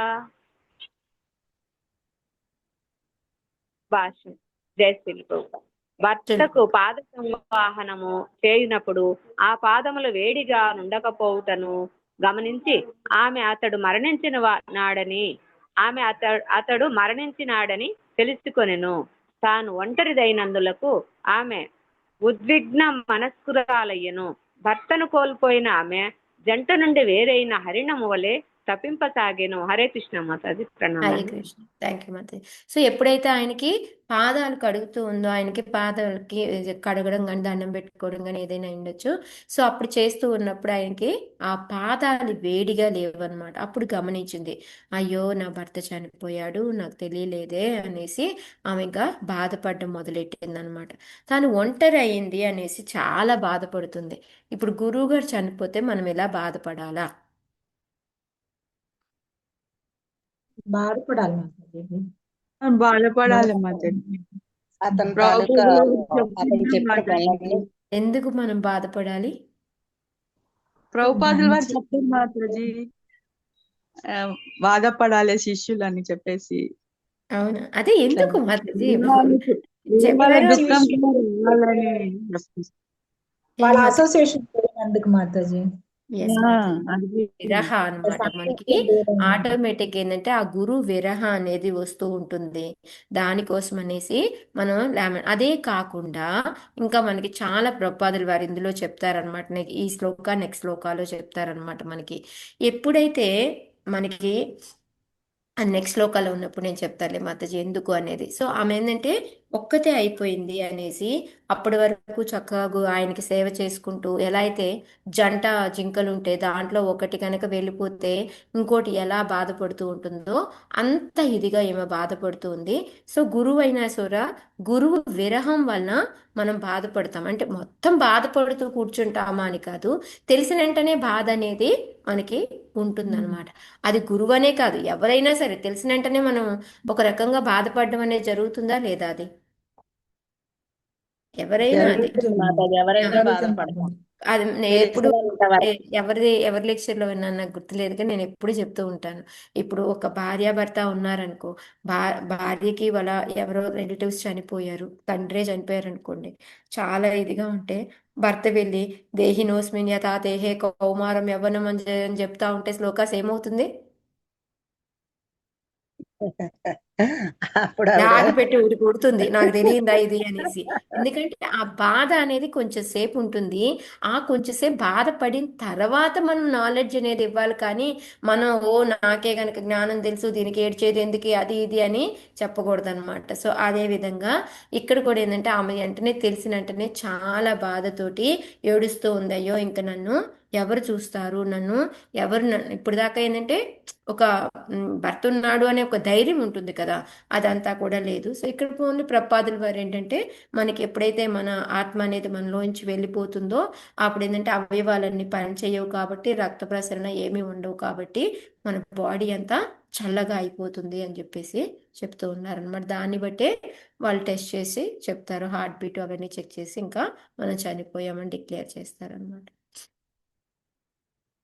భాష్యం. జై శ్రీ ప్రభుపాద. భర్తకు పాద సంవాహనము చేయునప్పుడు ఆ పాదములు వేడిగా నుండకపోవుటను గమనించి అతడు మరణించినాడని తెలుసుకొనెను. తాను ఒంటరిదైనందులకు ఆమె ఉద్విగ్న మనస్కురాలయ్యను. భర్తను కోల్పోయిన ఆమె జంట నుండి వేరైన హరిణము వలె తప్పింపసాగెను. హరే కృష్ణ మాతాజీ, హరే ప్రణామాలు. Krishna. Thank you Mataji. So ఎప్పుడైతే ఆయనకి పాదాలు కడుగుతూ ఉందో, ఆయనకి పాదాలకి కడగడం కానీ దండం పెట్టుకోవడం కానీ ఏదైనా ఉండొచ్చు. సో అప్పుడు చేస్తూ ఉన్నప్పుడు ఆయనకి ఆ పాదాలు వేడిగా లేవన్నమాట. అప్పుడు గమనించింది, అయ్యో నా భర్త చనిపోయాడు, నాకు తెలియలేదే అనేసి ఆమె ఇంకా బాధపడడం మొదలెట్టింది అనమాట. తాను ఒంటరి అయింది అనేసి చాలా బాధపడుతుంది. ఇప్పుడు గురువు గారు చనిపోతే మనం ఎలా బాధపడాలా? బాధపడాలి మాతాజీ. బాధపడాలి మాతాజీ. అతని తాలూకా ప్రభుపాదులు అతను చెప్తున్నారు చెప్పిన మాతాజీ. పనులన్నీ ఎందుకు మనం బాధపడాలి? ప్రభుపాదులు వారు మంచి చెప్తారు మాతాజీ, ఆ, బాధపడాలి శిష్యులు అని చెప్పేసి. అవునా? అదే ఎందుకు మాతాజీ వాళ్ళకి వాళ్ళ చెప్పారు. మంచి దుఃఖం విషయం. వాళ్ళని వాళ్ళ మాతాజీ అసోసియేషన్ పోయినందుకు మాతాజీ. ఎస్ మాతాజీ. అది విరహ అన్నమాట. మనకి సాంకేతిక దూరం. ఆటోమేటిక్ ఏంటంటే ఆ గురు విరహ అనేది వస్తూ ఉంటుంది. దానికోసం అనేసి మనం అదే కాకుండా ఇంకా మనకి చాలా ప్రపాదులు వారు ఇందులో చెప్తారనమాట. ఈ శ్లోక నెక్స్ట్ శ్లోకాలో చెప్తారనమాట. మనకి ఎప్పుడైతే మనకి ఆ నెక్స్ట్ శ్లోకాలో ఉన్నప్పుడు నేను చెప్తానులే మాతాజీ ఎందుకు అనేది. సో ఆమె ఏంటంటే ఒక్కతే అయిపోయింది అనేసి అప్పటి వరకు చక్కగా ఆయనకి సేవ చేసుకుంటూ, ఎలా అయితే జంట జింకలు ఉంటే దాంట్లో ఒకటి కనుక వెళ్ళిపోతే ఇంకోటి ఎలా బాధపడుతూ ఉంటుందో అంత ఇదిగా ఈమె బాధపడుతూ ఉంది. సో గురువు అయినా సరే గురువు విరహం వలన మనం బాధపడతాం. అంటే మొత్తం బాధపడుతూ కూర్చుంటామా అని కాదు, తెలిసిన వెంటనే బాధ అనేది మనకి ఉంటుందన్నమాట. అది గురువు అనే కాదు, ఎవరైనా సరే తెలిసిన వెంటనే మనం ఒక రకంగా బాధపడడం అనేది జరుగుతుందా లేదా? అది ఎవరైనా అదే. జరుగుతుంది మాతాజీ, ఎవరైనా జరుగుతుంది బాధపడతాం మాతాజీ. అది నేను ఎప్పుడు తెలిసినంత వరకు. ఎవరి లెక్చర్లో విన్నాను నాకు గుర్తులేదు, కానీ నేను ఎప్పుడు చెప్తూ ఉంటాను. ఇప్పుడు ఒక భార్యాభర్త ఉన్నారనుకో, భార్యకి వాళ్ళ ఎవరో రిలేటివ్స్ చనిపోయారు, తండ్రే చనిపోయారు అనుకోండి, చాలా ఇదిగా ఉంటే భర్త వెళ్ళి దేహినోస్మిన్ యథా దేహే కౌమారం యవ్వనం అని చెప్తా ఉంటే శ్లోకాస్ ఏమవుతుంది? అప్పుడు ఆవిడ లాగి పెట్టి కొడుతుంది, నాకు తెలియదా ఇది అనేసి. ఎందుకంటే ఆ బాధ అనేది కొంచెం సేపు ఉంటుంది. ఆ కొంచెం సేపు బాధపడిన తర్వాత మనం నాలెడ్జ్ అనేది ఇవ్వాలి. కానీ మనం నాకే గనక జ్ఞానం తెలుసు, దీనికి ఏడ్చేది ఎందుకు, అది ఇది అని చెప్పకూడదు అనమాట. సో అదే విధంగా ఇక్కడ కూడా ఏంటంటే ఆమె వెంటనే తెలిసిన వెంటనే చాలా బాధతోటి ఏడుస్తూ ఉంది. అయ్యో ఇంకా నన్ను ఎవరు చూస్తారు, ఇప్పుడు దాకా ఏంటంటే ఒక భర్త ఉన్నాడు అనే ఒక ధైర్యం ఉంటుంది కదా, అదంతా కూడా లేదు. సో ఇక్కడ ఓన్లీ ప్రపాదుల వారు ఏంటంటే మనకి ఎప్పుడైతే మన ఆత్మ అనేది మనలోంచి వెళ్ళిపోతుందో అప్పుడు ఏంటంటే అవయవాలన్నీ పనిచేయవు కాబట్టి, రక్త ప్రసరణ ఏమీ ఉండవు కాబట్టి మన బాడీ అంతా చల్లగా అయిపోతుంది అని చెప్పేసి చెప్తూ ఉన్నారనమాట. దాన్ని బట్టే వాళ్ళు టెస్ట్ చేసి చెప్తారు, హార్ట్ బీట్ అవన్నీ చెక్ చేసి ఇంకా మనం చనిపోయామని డిక్లేర్ చేస్తారనమాట.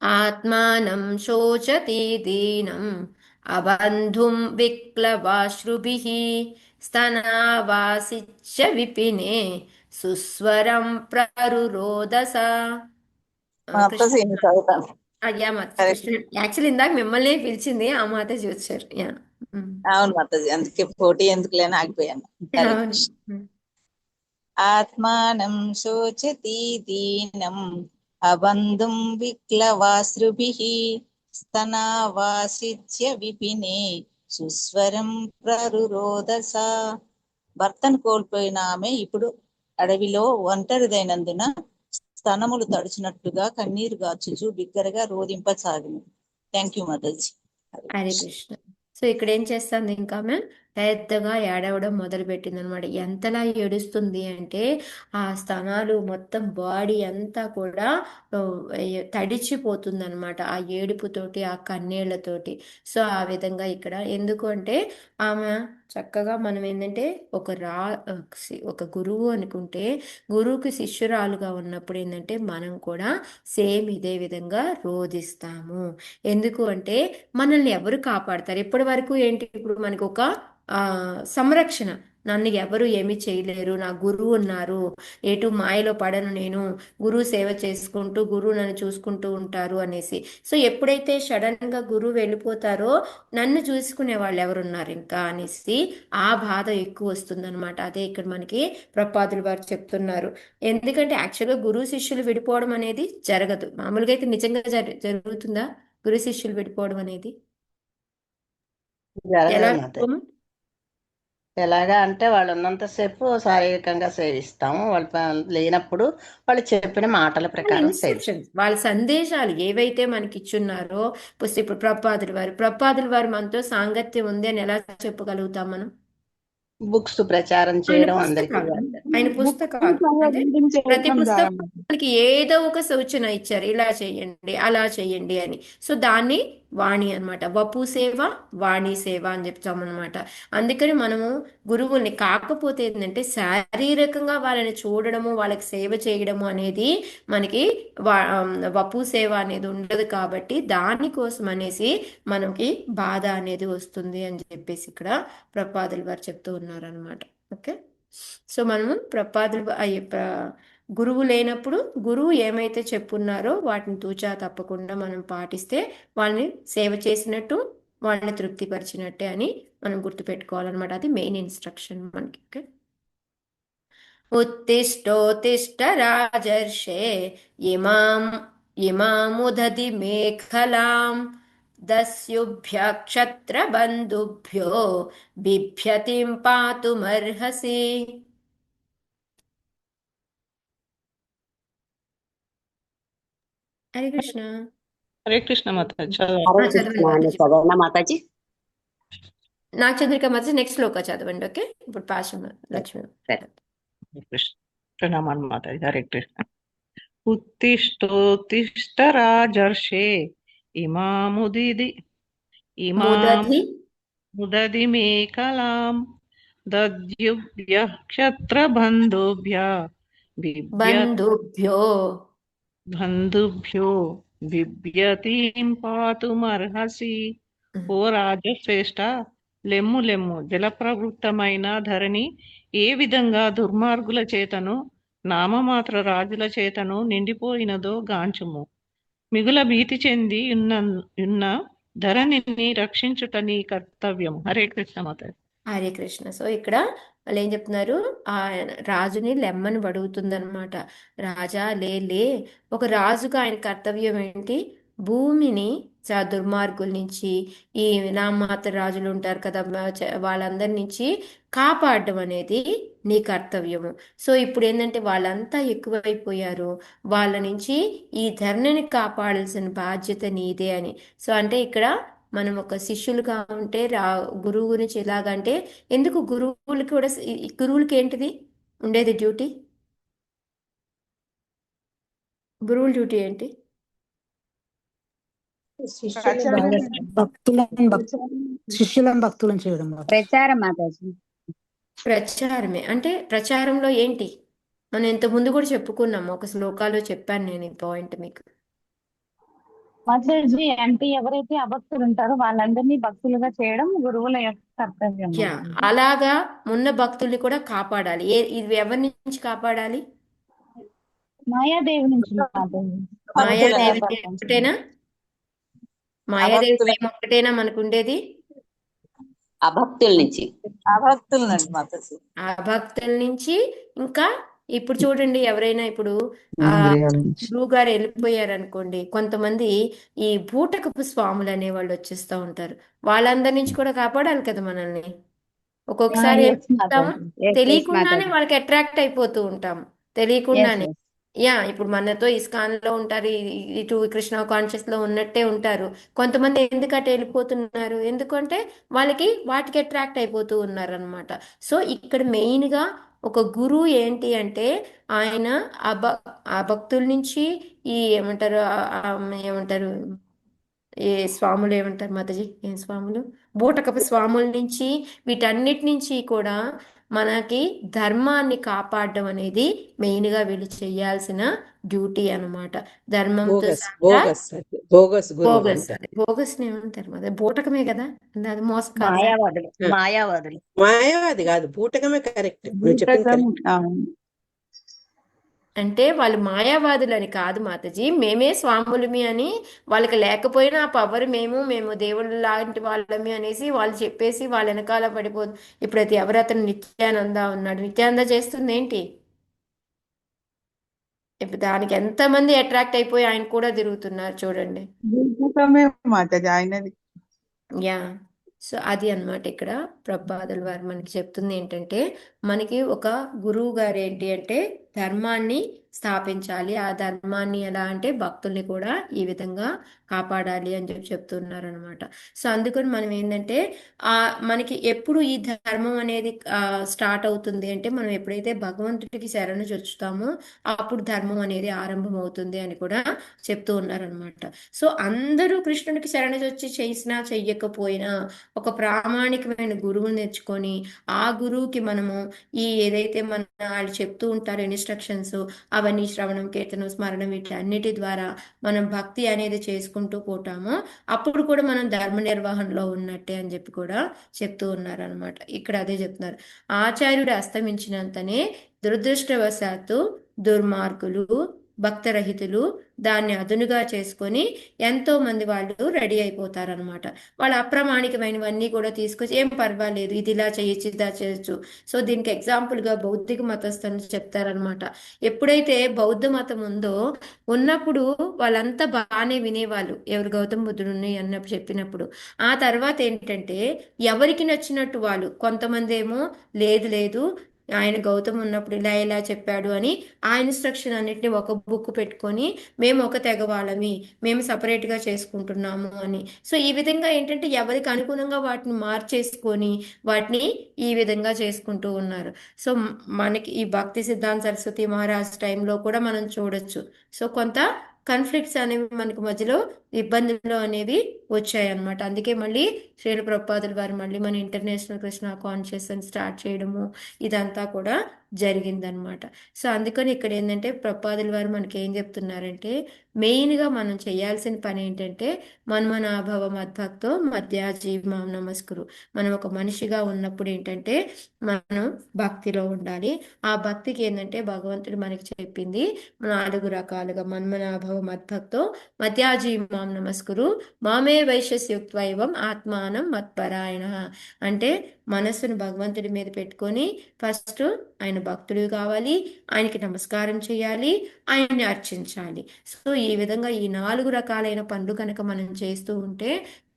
ఆత్మానం శోచతి దీనం అబంధుం విక్లవాశ్రుభిః స్తనావాసిచ్య విపినే సుస్వరం ప్రరురోదస. మాతాజీ కృష్ణ చదువుతాను. అయ్యా మాత హరే కృష్ణ యాక్చువల్లీ ఇందాక మిమ్మల్ని పిలిచింది, ఆ మాతాజీ వచ్చారు. యా అవును మాతాజీ, అందుకే పోటీ ఎందుకులేని ఆగిపోయాను. హరే అవును. కృష్ణ. ఆత్మానం శోచతి దీనం అబంధుం విక్లవాశ్రుభిః స్తనావాసిత్య విపినే సుస్వరం ప్రరురోదస. భర్తను కోల్పోయిన ఆమె ఇప్పుడు అడవిలో ఒంటరిదైనందున స్తనములు తడుచున్నట్టుగా కన్నీరు గార్చుచు బిగ్గరగా రోదింపసాగింది. థ్యాంక్ యూ మాతాజీ. హరే కృష్ణ. సో ఇక్కడ ఏం చేస్తుంది ఇంకా ఆమె పెద్దగా ఏడవడం మొదలు పెట్టింది అనమాట. ఎంతలా ఏడుస్తుంది అంటే ఆ స్తనాలు మొత్తం బాడీ అంతా కూడా తడిచిపోతుంది అనమాట, ఆ ఏడుపుతోటి ఆ కన్నీళ్లతోటి. సో ఆ విధంగా ఇక్కడ ఎందుకు అంటే ఆమె చక్కగా మనం ఏంటంటే ఒక గురువు అనుకుంటే గురువుకి శిష్యురాలుగా ఉన్నప్పుడు ఏంటంటే మనం కూడా సేమ్ ఇదే విధంగా రోధిస్తాము. ఎందుకు అంటే మనల్ని ఎవరు కాపాడతారు? ఇప్పటి వరకు ఏంటి, ఇప్పుడు మనకు ఒక సంరక్షణ, నన్ను ఎవరు ఏమీ చేయలేరు, నా గురువు ఉన్నారు, ఎటు మాయలో పడను, నేను గురువు సేవ చేసుకుంటూ గురువు నన్ను చూసుకుంటూ ఉంటారు అనేసి. సో ఎప్పుడైతే సడన్ గా గురువు వెళ్ళిపోతారో నన్ను చూసుకునే వాళ్ళు ఎవరున్నారు ఇంకా అనేసి ఆ బాధ ఎక్కువ వస్తుందన్నమాట. అదే ఇక్కడ మనకి ప్రపాదులు వారు చెప్తున్నారు. ఎందుకంటే యాక్చువల్గా గురువు శిష్యులు విడిపోవడం అనేది జరగదు. మామూలుగా అయితే నిజంగా జరుగుతుందా? గురు శిష్యులు విడిపోవడం అనేది జరగదు ఎలా మాతాజీ. కోమల్? ఎలాగా అంటే వాళ్ళు ఉన్నంతసేపు శారీరకంగా సేవిస్తాము, లేనప్పుడు వాళ్ళు చెప్పిన మాటల వాళ్ళ ప్రకారం సేవిస్తాం. ఇన్స్ట్రక్షన్స్, వాళ్ళ సందేశాలు ఏవైతే మనకి ఇచ్చున్నారో, ఇప్పుడు ప్రపాదుల వారు మనతో సాంగత్యం ఉంది అని ఎలా చెప్పగలుగుతాం మనం? బుక్స్ ప్రచారం ఆయన చేయడం అందరికీ పుస్తకాలు ఆయన పుస్తకాలు అంటే ప్రతి పుస్తకానికి ఏదో ఒక సూచన ఇచ్చారు, ఇలా చేయండి అలా చేయండి అని. సో దాన్ని వాణి అన్నమాట. వపు సేవ, వాణి సేవ అని చెప్తాం అనమాట. అందుకని మనము గురువుల్ని, కాకపోతే ఏంటంటే శారీరకంగా వాళ్ళని చూడడము, వాళ్ళకి సేవ చేయడము అనేది మనకి వపు సేవ అనేది ఉండదు. కాబట్టి దానికోసం అనేసి మనకి బాధ అనేది వస్తుంది అని చెప్పేసి ఇక్కడ ప్రపాదుల వారు చెప్తూ ఉన్నారనమాట. ఓకే, సో మనము గురువు లేనప్పుడు గురువు ఏమైతే చెప్పున్నారో వాటిని తూచా తప్పకుండా మనం పాటిస్తే వాళ్ళని సేవ చేసినట్టు, వాళ్ళని తృప్తిపరిచినట్టే అని మనం గుర్తుపెట్టుకోవాలన్నమాట. అది మెయిన్ ఇన్స్ట్రక్షన్ మనకి. ఓకే, ఉత్తిష్టోత్తిష్ట రాజర్షే ఇమాముదధి మేఖలాం దస్యుభ్య క్షత్రబంధుభ్యో బిభ్యతిం పాతుమర్హసి. హరే కృష్ణ. హరే కృష్ణ మాతాజీ. చదవండి చదవనా మాతాజీ? నాకు చంద్రిక మాతాజీ నెక్స్ట్ శ్లోక చదవండి. ఓకే, ఇప్పుడు పాశం లక్ష్మి. ప్రణామాలు మాతాజీ. హరే కృష్ణ. ఉత్తిష్టోత్తిష్ట రాజర్షే ముదధి మేఖలాం దద్యుభ్యః బంధుభ్యో బిభ్యతిం పాతుమర్హసి. ఓ రాజశ్రేష్ఠ, లెమ్ము లెమ్ము, జలప్రవృత్తమైన ధరణి ఏ విధంగా దుర్మార్గుల చేతను నామమాత్ర రాజుల చేతను నిండిపోయినదో గాంచుము. మిగుల భీతి చెంది ఉన్న ధరణిని రక్షించుట నీ కర్తవ్యం. హరే కృష్ణ మాతాజీ. హరే కృష్ణ. సో ఇక్కడ వాళ్ళు ఏం చెప్తున్నారు, ఆ రాజుని లెమ్మని అడుగుతుందన్నమాట. రాజా లే, ఒక రాజుగా ఆయన కర్తవ్యం ఏంటి? భూమిని దుర్మార్గుల నుంచి, ఈ నామాత్ర రాజులు ఉంటారు కదా, వాళ్ళందరి నుంచి కాపాడడం అనేది నీ కర్తవ్యము. సో ఇప్పుడు ఏంటంటే వాళ్ళంతా ఎక్కువైపోయారు, వాళ్ళ నుంచి ఈ ధరణిని కాపాడాల్సిన బాధ్యత నీదే అని. సో అంటే ఇక్కడ మనం ఒక శిష్యులుగా ఉంటే గురువు గురించి ఎలాగంటే, ఎందుకు గురువులకి ఏంటిది ఉండేది డ్యూటీ? గురువుల డ్యూటీ ఏంటి? భక్తులను చేయడం. ప్రచారం మాతాజీ. ప్రచారమే. అంటే ప్రచారంలో ఏంటి? మనం ఇంత ముందు కూడా చెప్పుకున్నాము, ఒక శ్లోకాలో చెప్పాను నేను ఈ పాయింట్ మీకు. మాతాజీ అంటే ఎవరైతే అభక్తులు ఉంటారో వాళ్ళందరినీ భక్తులుగా చేయడం గురువుల యొక్క కర్తవ్యం. అలాగా ఉన్న భక్తుల్ని కూడా కాపాడాలి. ఇది ఎవరి నుంచి కాపాడాలి? మాయాదేవి నుంచి. మాయాదేవి ఒకటేనా? మాయాదేవి ఒక్కటేనా మనకు ఉండేది? అభక్తుల నుంచి. అభక్తుల నుంచి. ఇంకా ఇప్పుడు చూడండి, ఎవరైనా ఇప్పుడు గురువు గారు వెళ్ళిపోయారు అనుకోండి, కొంతమంది ఈ బూటకపు స్వాములు అనే వాళ్ళు వచ్చేస్తూ ఉంటారు. వాళ్ళందరి నుంచి కూడా కాపాడాలి కదా మనల్ని. ఒక్కొక్కసారి ఏం చేస్తాము, తెలియకుండానే వాళ్ళకి అట్రాక్ట్ అయిపోతూ ఉంటాము, తెలియకుండానే. ఇప్పుడు మనతో ఇస్కాన్ లో ఉంటారు, ఇటు కృష్ణ కాన్షియస్ లో ఉన్నట్టే ఉంటారు. కొంతమంది ఎందుకు అటు వెళ్ళిపోతున్నారు? ఎందుకంటే వాళ్ళకి వాటికి అట్రాక్ట్ అయిపోతూ ఉన్నారు అనమాట. సో ఇక్కడ మెయిన్ గా ఒక గురువు ఏంటి అంటే, ఆయన ఆ భక్తుల నుంచి ఈ ఏమంటారు ఏ స్వాములు ఏమంటారు మాతాజీ, ఏం స్వాములు, బూటకపు స్వాముల నుంచి, వీటన్నిటి నుంచి కూడా మనకి ధర్మాన్ని కాపాడడం అనేది మెయిన్ గా వీళ్ళు చేయాల్సిన డ్యూటీ అనమాట. ధర్మంతో బోగస్ ఏమంటారు మరి, బూటకమే కదా, అది మోసకారు. మాయావాది కాదు, బూటకమే కరెక్ట్. అంటే వాళ్ళు మాయావాదులని కాదు మాతాజీ, మేమే స్వాములమి అని, వాళ్ళకి లేకపోయినా ఆ పవర్ మేము దేవుళ్ళ లాంటి వాళ్ళమి అనేసి వాళ్ళు చెప్పేసి వాళ్ళ వెనకాల పడిపోదు. ఇప్పుడు అది ఎవరు, అతను నిత్యానంద ఉన్నాడు, నిత్యానంద చేస్తుంది ఏంటి? ఇప్పుడు దానికి ఎంతమంది అట్రాక్ట్ అయిపోయి ఆయన కూడా తిరుగుతున్నారు చూడండి. జీవితమే మాతాజీ ఆయనది. యా. సో అది అన్నమాట ఇక్కడ ప్రభుపాదుల వారు మనకి చెప్తుంది ఏంటంటే, మనకి ఒక గురువు గారు ఏంటి అంటే ధర్మాన్ని స్థాపించాలి. ఆ ధర్మాన్ని ఎలా అంటే భక్తుల్ని కూడా ఈ విధంగా కాపాడాలి అని చెప్పి చెప్తున్నారు అనమాట. సో అందుకని మనం ఏంటంటే మనకి ఎప్పుడు ఈ ధర్మం అనేది స్టార్ట్ అవుతుంది అంటే, మనం ఎప్పుడైతే భగవంతుడికి శరణు చొచ్చుతామో అప్పుడు ధర్మం అనేది ఆరంభం అవుతుంది అని కూడా చెప్తూ ఉన్నారనమాట. సో అందరూ కృష్ణుడికి శరణొచ్చి చేసినా చెయ్యకపోయినా ఒక ప్రామాణికమైన గురువుని నేర్చుకొని ఆ గురువుకి మనము ఈ ఏదైతే మన వాళ్ళు చెప్తూ ఉంటారో ఇన్స్ట్రక్షన్స్ అవన్నీ శ్రవణం, కీర్తనం, స్మరణం వీటన్నిటి ద్వారా మనం భక్తి అనేది చేసుకుంటూ పోతామో అప్పుడు కూడా మనం ధర్మ నిర్వహణలో ఉన్నట్టే అని చెప్పి కూడా చెప్తూ ఉన్నారు అనమాట. ఇక్కడ అదే చెప్తున్నారు. ఆచార్యుడు అస్తమించినంతనే దురదృష్టవశాత్తు దుర్మార్గులు, భక్తరహితులు దాన్ని అదునుగా చేసుకొని ఎంతో మంది వాళ్ళు రెడీ అయిపోతారనమాట. వాళ్ళు అప్రామాణికమైనవన్నీ కూడా తీసుకొచ్చి ఏం పర్వాలేదు, ఇది ఇలా చేయొచ్చు, ఇలా చేయొచ్చు. సో దీనికి ఎగ్జాంపుల్గా బౌద్ధిక మతస్థులు చెప్తారనమాట. ఎప్పుడైతే బౌద్ధ మతం ఉందో ఉన్నప్పుడు వాళ్ళంతా బాగానే వినేవాళ్ళు, ఎవరు గౌతమ బుద్ధుడు అన్నప్పుడు చెప్పినప్పుడు. ఆ తర్వాత ఏంటంటే ఎవరికి నచ్చినట్టు వాళ్ళు, కొంతమంది ఏమో లేదు లేదు ఆయన గౌతమ్ ఉన్నప్పుడు ఇలా ఇలా చెప్పాడు అని ఆ ఇన్స్ట్రక్షన్ అన్నిటిని ఒక బుక్ పెట్టుకొని మేము ఒక తెగ వాళ్ళమి, మేము సపరేట్గా చేసుకుంటున్నాము అని. సో ఈ విధంగా ఏంటంటే ఎవరికి అనుగుణంగా వాటిని మార్చేసుకొని వాటిని ఈ విధంగా చేసుకుంటూ ఉన్నారు. సో మనకి ఈ భక్తి సిద్ధాంత సరస్వతి మహారాజ్ టైంలో కూడా మనం చూడొచ్చు. సో కొంత కాన్ఫ్లిక్ట్స్ అనేవి మనకు మధ్యలో ఇబ్బందులు అనేవి వచ్చాయన్నమాట. అందుకే మళ్ళీ శ్రీల ప్రభుపాదుల వారు మళ్ళీ మన ఇంటర్నేషనల్ కృష్ణ కాన్షియస్ స్టార్ట్ చేయడము ఇదంతా కూడా జరిగిందనమాట. సో అందుకని ఇక్కడ ఏంటంటే ప్రభుపాదుల వారు మనకి ఏం చెప్తున్నారంటే, మెయిన్గా మనం చేయాల్సిన పని ఏంటంటే మన్మనాభవ మద్భక్తో మధ్యాజీవం నమస్కురు. మనం ఒక మనిషిగా ఉన్నప్పుడు ఏంటంటే మనం భక్తిలో ఉండాలి. ఆ భక్తికి ఏంటంటే భగవంతుడు మనకి చెప్పింది 4 రకాలుగా మన్మనాభవ మద్భక్తో మధ్యాజీవం నమస్కురు మామే వైశ్యస్యుక్త్వైవం ఆత్మానం మత్పరాయణ. అంటే మనస్సును భగవంతుడి మీద పెట్టుకొని ఫస్ట్ ఆయన భక్తుడు కావాలి, ఆయనకి నమస్కారం చేయాలి, ఆయన్ని అర్చించాలి. సో ఈ విధంగా ఈ 4 రకాలైన పనులు కనుక మనం చేస్తూ ఉంటే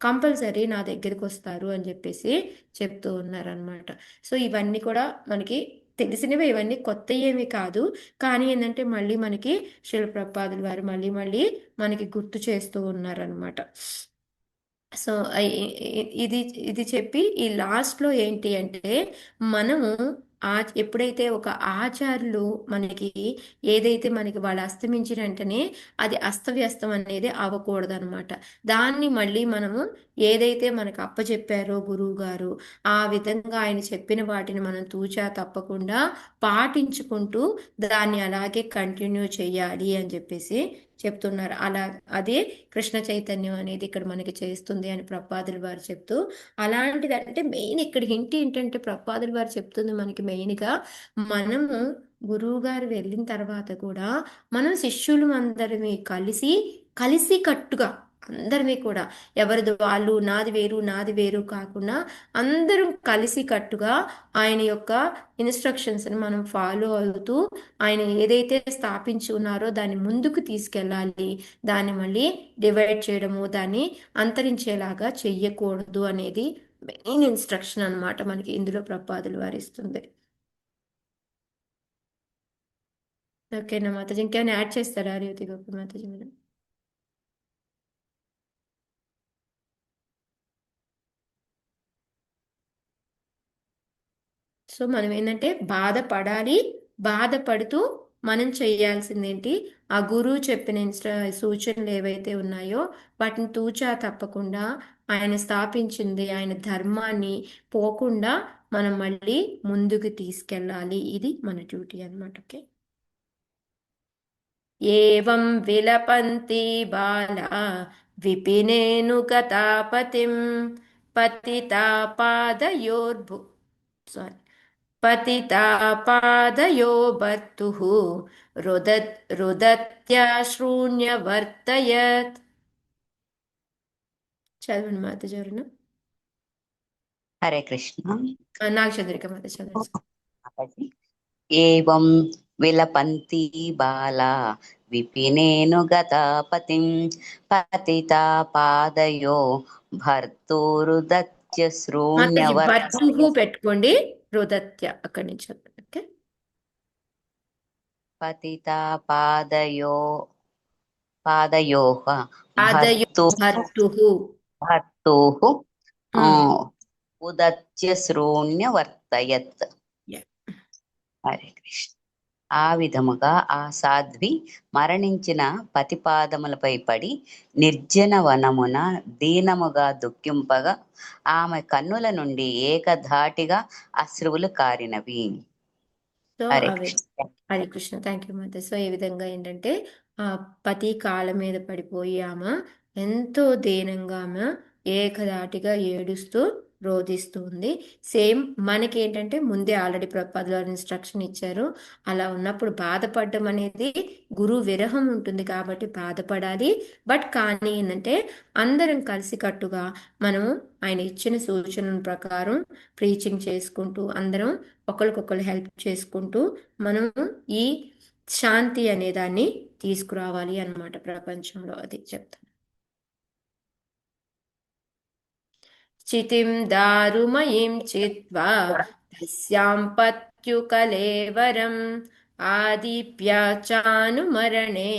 కంపల్సరీ నా దగ్గరికి వస్తారు అని చెప్పేసి చెప్తూ ఉన్నారనమాట. సో ఇవన్నీ కూడా మనకి తెలిసినవి, ఇవన్నీ కొత్త ఏమి కాదు. కానీ ఏంటంటే మళ్ళీ మనకి శిల ప్రభుపాదుల వారు మళ్ళీ మళ్ళీ మనకి గుర్తు చేస్తూ ఉన్నారనమాట. సో ఇది ఇది చెప్పి ఈ లాస్ట్లో ఏంటి అంటే మనము ఎప్పుడైతే ఒక ఆచార్యులు మనకి ఏదైతే మనకి వాళ్ళు అస్తమించిన వెంటనే అది అస్తవ్యస్తం అనేది అవ్వకూడదు అనమాట. దాన్ని మళ్ళీ మనము ఏదైతే మనకు అప్పచెప్పారో గురువు గారు ఆ విధంగా ఆయన చెప్పిన వాటిని మనం తూచా తప్పకుండా పాటించుకుంటూ దాన్ని అలాగే కంటిన్యూ చేయాలి అని చెప్పేసి చెప్తున్నారు. అలా అదే కృష్ణ చైతన్యం అనేది ఇక్కడ మనకి చేస్తుంది అని ప్రభుపాదుల వారు చెప్తూ, అలాంటిది అంటే మెయిన్ ఇక్కడ హింట్ ఏంటంటే ప్రభుపాదుల వారు చెప్తుంది మనకి మెయిన్గా మనము గురువు గారు వెళ్ళిన తర్వాత కూడా మనం శిష్యులు అందరినీ కలిసి కట్టుగా అందరినీ కూడా ఎవరిది వాళ్ళు నాది వేరు కాకుండా అందరం కలిసి కట్టుగా ఆయన యొక్క ఇన్స్ట్రక్షన్స్ని మనం ఫాలో అవుతూ ఆయన ఏదైతే స్థాపించి ఉన్నారో దాన్ని ముందుకు తీసుకెళ్ళాలి. దాన్ని మళ్ళీ డివైడ్ చేయడము, దాన్ని అంతరించేలాగా చెయ్యకూడదు అనేది మెయిన్ ఇన్స్ట్రక్షన్ అనమాట మనకి ఇందులో ప్రభుపాదులు వారు ఇస్తుంది. ఓకేనా మాతాజీ, ఇంకేమైనా యాడ్ చేస్తారా రేవతి గోపి మాతాజీ మీరు? సో మనం ఏంటంటే బాధపడాలి, బాధపడుతూ మనం చేయాల్సింది ఏంటి, ఆ గురువు చెప్పిన సూచనలు ఏవైతే ఉన్నాయో వాటిని తూచా తప్పకుండా ఆయన స్థాపించింది ఆయన ధర్మాన్ని పోకుండా మనం మళ్ళీ ముందుకు తీసుకెళ్ళాలి. ఇది మన డ్యూటీ అన్నమాట. ఓకే. ఏవం విలపంతి బాలా విపినేను గతాపతిం పతితా పాదయోర్భు పతితా పాదయో బర్తుః రుదత్యాశ్రూణ్యవర్తయత్. చదవండి మాత జరున. హరే కృష్ణ. నాగచంద్రిక మాత చదవండి. ఏవం విలపంతి బాలా విపినేను గతాపతిం పతితా పాదయో భర్తూరుదత్య మాతాజీ శృణ్యవర్తయ భర్తుహు పెట్టుకోండి, రుదత్య అక్కడి నుంచి ఓకే. పతితా పాదయోః ఆదయో భర్తుహు భర్తుః ఉదత్య శృణ్యవర్తయత్. Yeah. హరే కృష్ణ. ఆ విధముగా ఆ సాధ్వి మరణించిన పతిపాదములపై పడి నిర్జన వనమున దీనముగా దుఃఖింపగా ఆమె కన్నుల నుండి ఏకధాటిగా అశ్రువులు కారినవి. సో హరే అవి Krishna. Hare Krishna. Thank you Mata. So ఈ విధంగా ఏంటంటే ఆ పతి కాళ్ళ మీద పడిపోయి ఆమె ఎంతో దీనంగా ఆమె ఏకధాటిగా ఏడుస్తూ రోధిస్తూ ఉంది. సేమ్ మనకి ఏంటంటే ముందే ఆల్రెడీ ప్రపదలో ఇన్స్ట్రక్షన్ ఇచ్చారు. అలా ఉన్నప్పుడు బాధపడడం అనేది గురువు విరహం ఉంటుంది కాబట్టి బాధపడాలి. బట్ కానీ ఏంటంటే అందరం కలిసికట్టుగా మనము ఆయన ఇచ్చిన సూచనల ప్రకారం ప్రీచింగ్ చేసుకుంటూ అందరం ఒకరికొకరు హెల్ప్ చేసుకుంటూ మనం ఈ శాంతి అనే దాన్ని తీసుకురావాలి అన్నమాట ప్రపంచంలో. అది చెప్తాను. చితిం దారుమయీం చిత్వా తస్యాం పత్యుకలేవరం ఆదిప్య చానుమరణే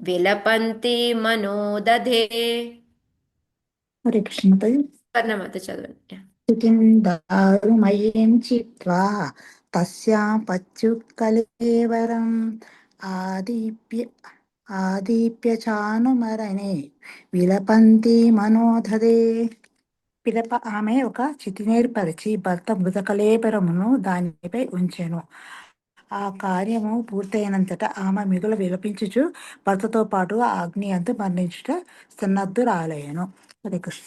విలపంతి మనోదధే. హరే కృష్ణ మాతాజీ. వర్ణమాత చదవండి. స్థితిం దారుమయీం చిత్వా తస్యాం పత్యుకలేవరం ఆదిప్య చానుమరణే విలపంతి మనోధదే. పిదప ఆమె ఒక చితినేర్పరిచి భర్త మృతకలేపరమును దానిపై ఉంచెను. ఆ కార్యము పూర్తయినంతట ఆమె మిగులు విలపించుచు భర్తతో పాటు ఆ అగ్ని అందు మరణించుట సన్నద్ధురాలయను. హరే కృష్ణ.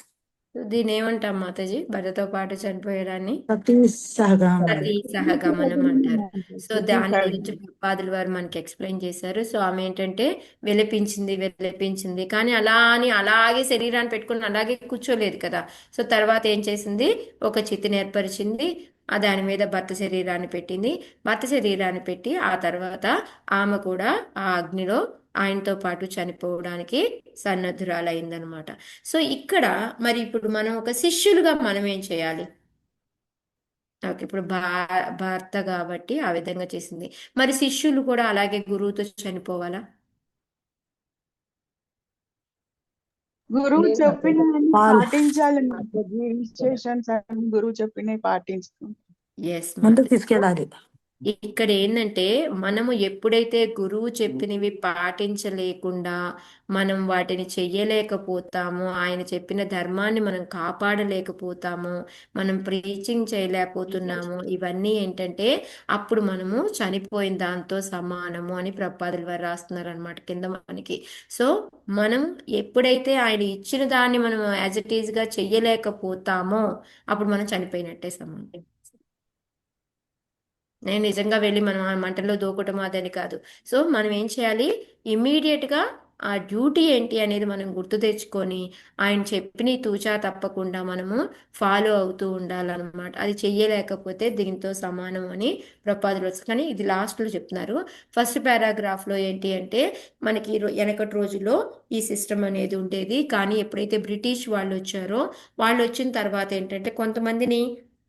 దీని ఏమంటాం మాతాజీ? భర్తతో పాటు చనిపోయడాన్ని సతీ సహగమనం. సతీ సహగమనం అంటారు. సో దాని గురించి ప్రపాదుల వారు మనకి ఎక్స్ప్లెయిన్ చేశారు. సో ఆమె ఏంటంటే విలపించింది కానీ అలా అని అలాగే శరీరాన్ని పెట్టుకుని అలాగే కూర్చోలేదు కదా. సో తర్వాత ఏం చేసింది? ఒక చితిని ఏర్పరిచింది. దాని మీద భర్త శరీరాన్ని పెట్టింది. భర్త శరీరాన్ని పెట్టి ఆ తర్వాత ఆమె కూడా ఆ అగ్నిలో ఆయనతో పాటు చనిపోవడానికి సన్నద్ధురాలైందనమాట. సో ఇక్కడ మరి ఇప్పుడు మనం ఒక శిష్యులుగా మనం ఏం చేయాలి? ఓకే, ఇప్పుడు భర్త కాబట్టి ఆ విధంగా చేసింది. మరి శిష్యులు కూడా అలాగే గురువుతో చనిపోవాలా? గురువు లేదు చెప్పిన మాతాజీ. వాళ్ళు పాటించాలి మాతాజీ. ఇన్స్ట్రక్షన్స్ అన్ని గురువు చెప్పినవి పాటించుతాం. ఎస్ ముందుకు తీసుకెళ్ళాలి. ఇక్కడ ఏంటంటే మనము ఎప్పుడైతే గురువు చెప్పినవి పాటించలేకుండా మనం వాటిని చెయ్యలేకపోతామో, ఆయన చెప్పిన ధర్మాన్ని మనం కాపాడలేకపోతామో, మనం ప్రీచింగ్ చేయలేకపోతున్నాము, ఇవన్నీ ఏంటంటే అప్పుడు మనము చనిపోయిన దాంతో సమానము అని ప్రపాదుల వారు రాస్తున్నారు అనమాట కింద మనకి. సో మనం ఎప్పుడైతే ఆయన ఇచ్చిన దాన్ని మనం యాజ్ ఇట్ ఈజ్ గా చెయ్యలేకపోతామో అప్పుడు మనం చనిపోయినట్టే సమానం. నేను నిజంగా వెళ్ళి మనం ఆ మంటల్లో దూకటం అదని కాదు. సో మనం ఏం చేయాలి? ఇమ్మీడియట్గా ఆ డ్యూటీ ఏంటి అనేది మనం గుర్తు తెచ్చుకొని ఆయన చెప్పిన తూచా తప్పకుండా మనము ఫాలో అవుతూ ఉండాలన్నమాట. అది చెయ్యలేకపోతే దీంతో సమానం అని ప్రపాదులు. కానీ ఇది లాస్ట్లో చెప్తున్నారు. ఫస్ట్ పారాగ్రాఫ్లో ఏంటి అంటే మనకి వెనకటి రోజుల్లో ఈ సిస్టమ్ అనేది ఉండేది. కానీ ఎప్పుడైతే బ్రిటిష్ వాళ్ళు వచ్చారో వాళ్ళు వచ్చిన తర్వాత ఏంటంటే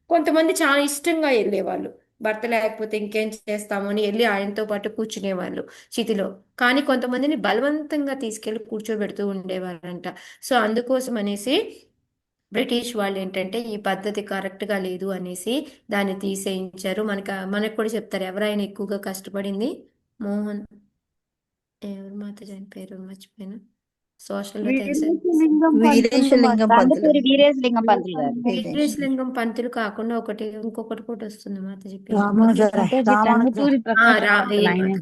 కొంతమంది చాలా ఇష్టంగా వెళ్ళేవాళ్ళు. భర్త లేకపోతే ఇంకేం చేస్తాము అని వెళ్ళి ఆయనతో పాటు కూర్చునేవాళ్ళు చితిలో. కానీ కొంతమందిని బలవంతంగా తీసుకెళ్లి కూర్చోబెడుతూ ఉండేవారంట. సో అందుకోసం అనేసి బ్రిటిష్ వాళ్ళు ఏంటంటే ఈ పద్ధతి కరెక్ట్గా లేదు అనేసి దాన్ని తీసేయించారు. మనకు కూడా చెప్తారు ఎవరైనా ఎక్కువగా కష్టపడింది. మోహన్ ఎవరు మాత పేరు మర్చిపోయినా. సోషల్లో తెలుసు. వీరేశలింగం పంతులు వీరేశలింగం మాతాజీ. పంతులు వీరేశలింగం పంతులు గారు. వీరేశలింగం పంతులు కాకుండా ఇంకొకటి కూడా వస్తుంది మాతాజీ పేరు. మాతాజీ టంగుటూరి ప్రకాశ్ పంతులు ఆయనే.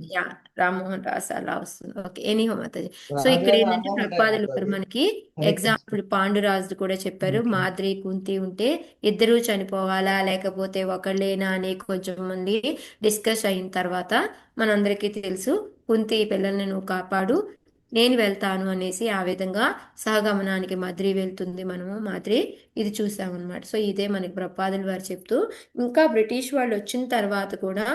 రామ్మోహన్ రాస్ అలా వస్తుంది. Okay, anyhow Mataji. సో ఇక్కడ ఏంటంటే ప్రపాదులు వారు మనకి ఎగ్జాంపుల్ పాండురాజు కూడా చెప్పారు. మాద్రి కుంతి ఉంటే ఇద్దరూ చనిపోవాలా లేకపోతే ఒకళ్ళేనా అని కొంచెం మంది డిస్కస్ అయిన తర్వాత మనందరికీ తెలుసు కుంతి పిల్లల్ని నువ్వు కాపాడు, నేను వెళ్తాను అనేసి ఆ విధంగా సహగమనానికి మాదిరి వెళ్తుంది. మనము మాదిరి ఇది చూసామన్నమాట. సో ఇదే మనకి ప్రపాదులు వారు చెప్తూ, ఇంకా బ్రిటిష్ వాళ్ళు వచ్చిన తర్వాత కూడా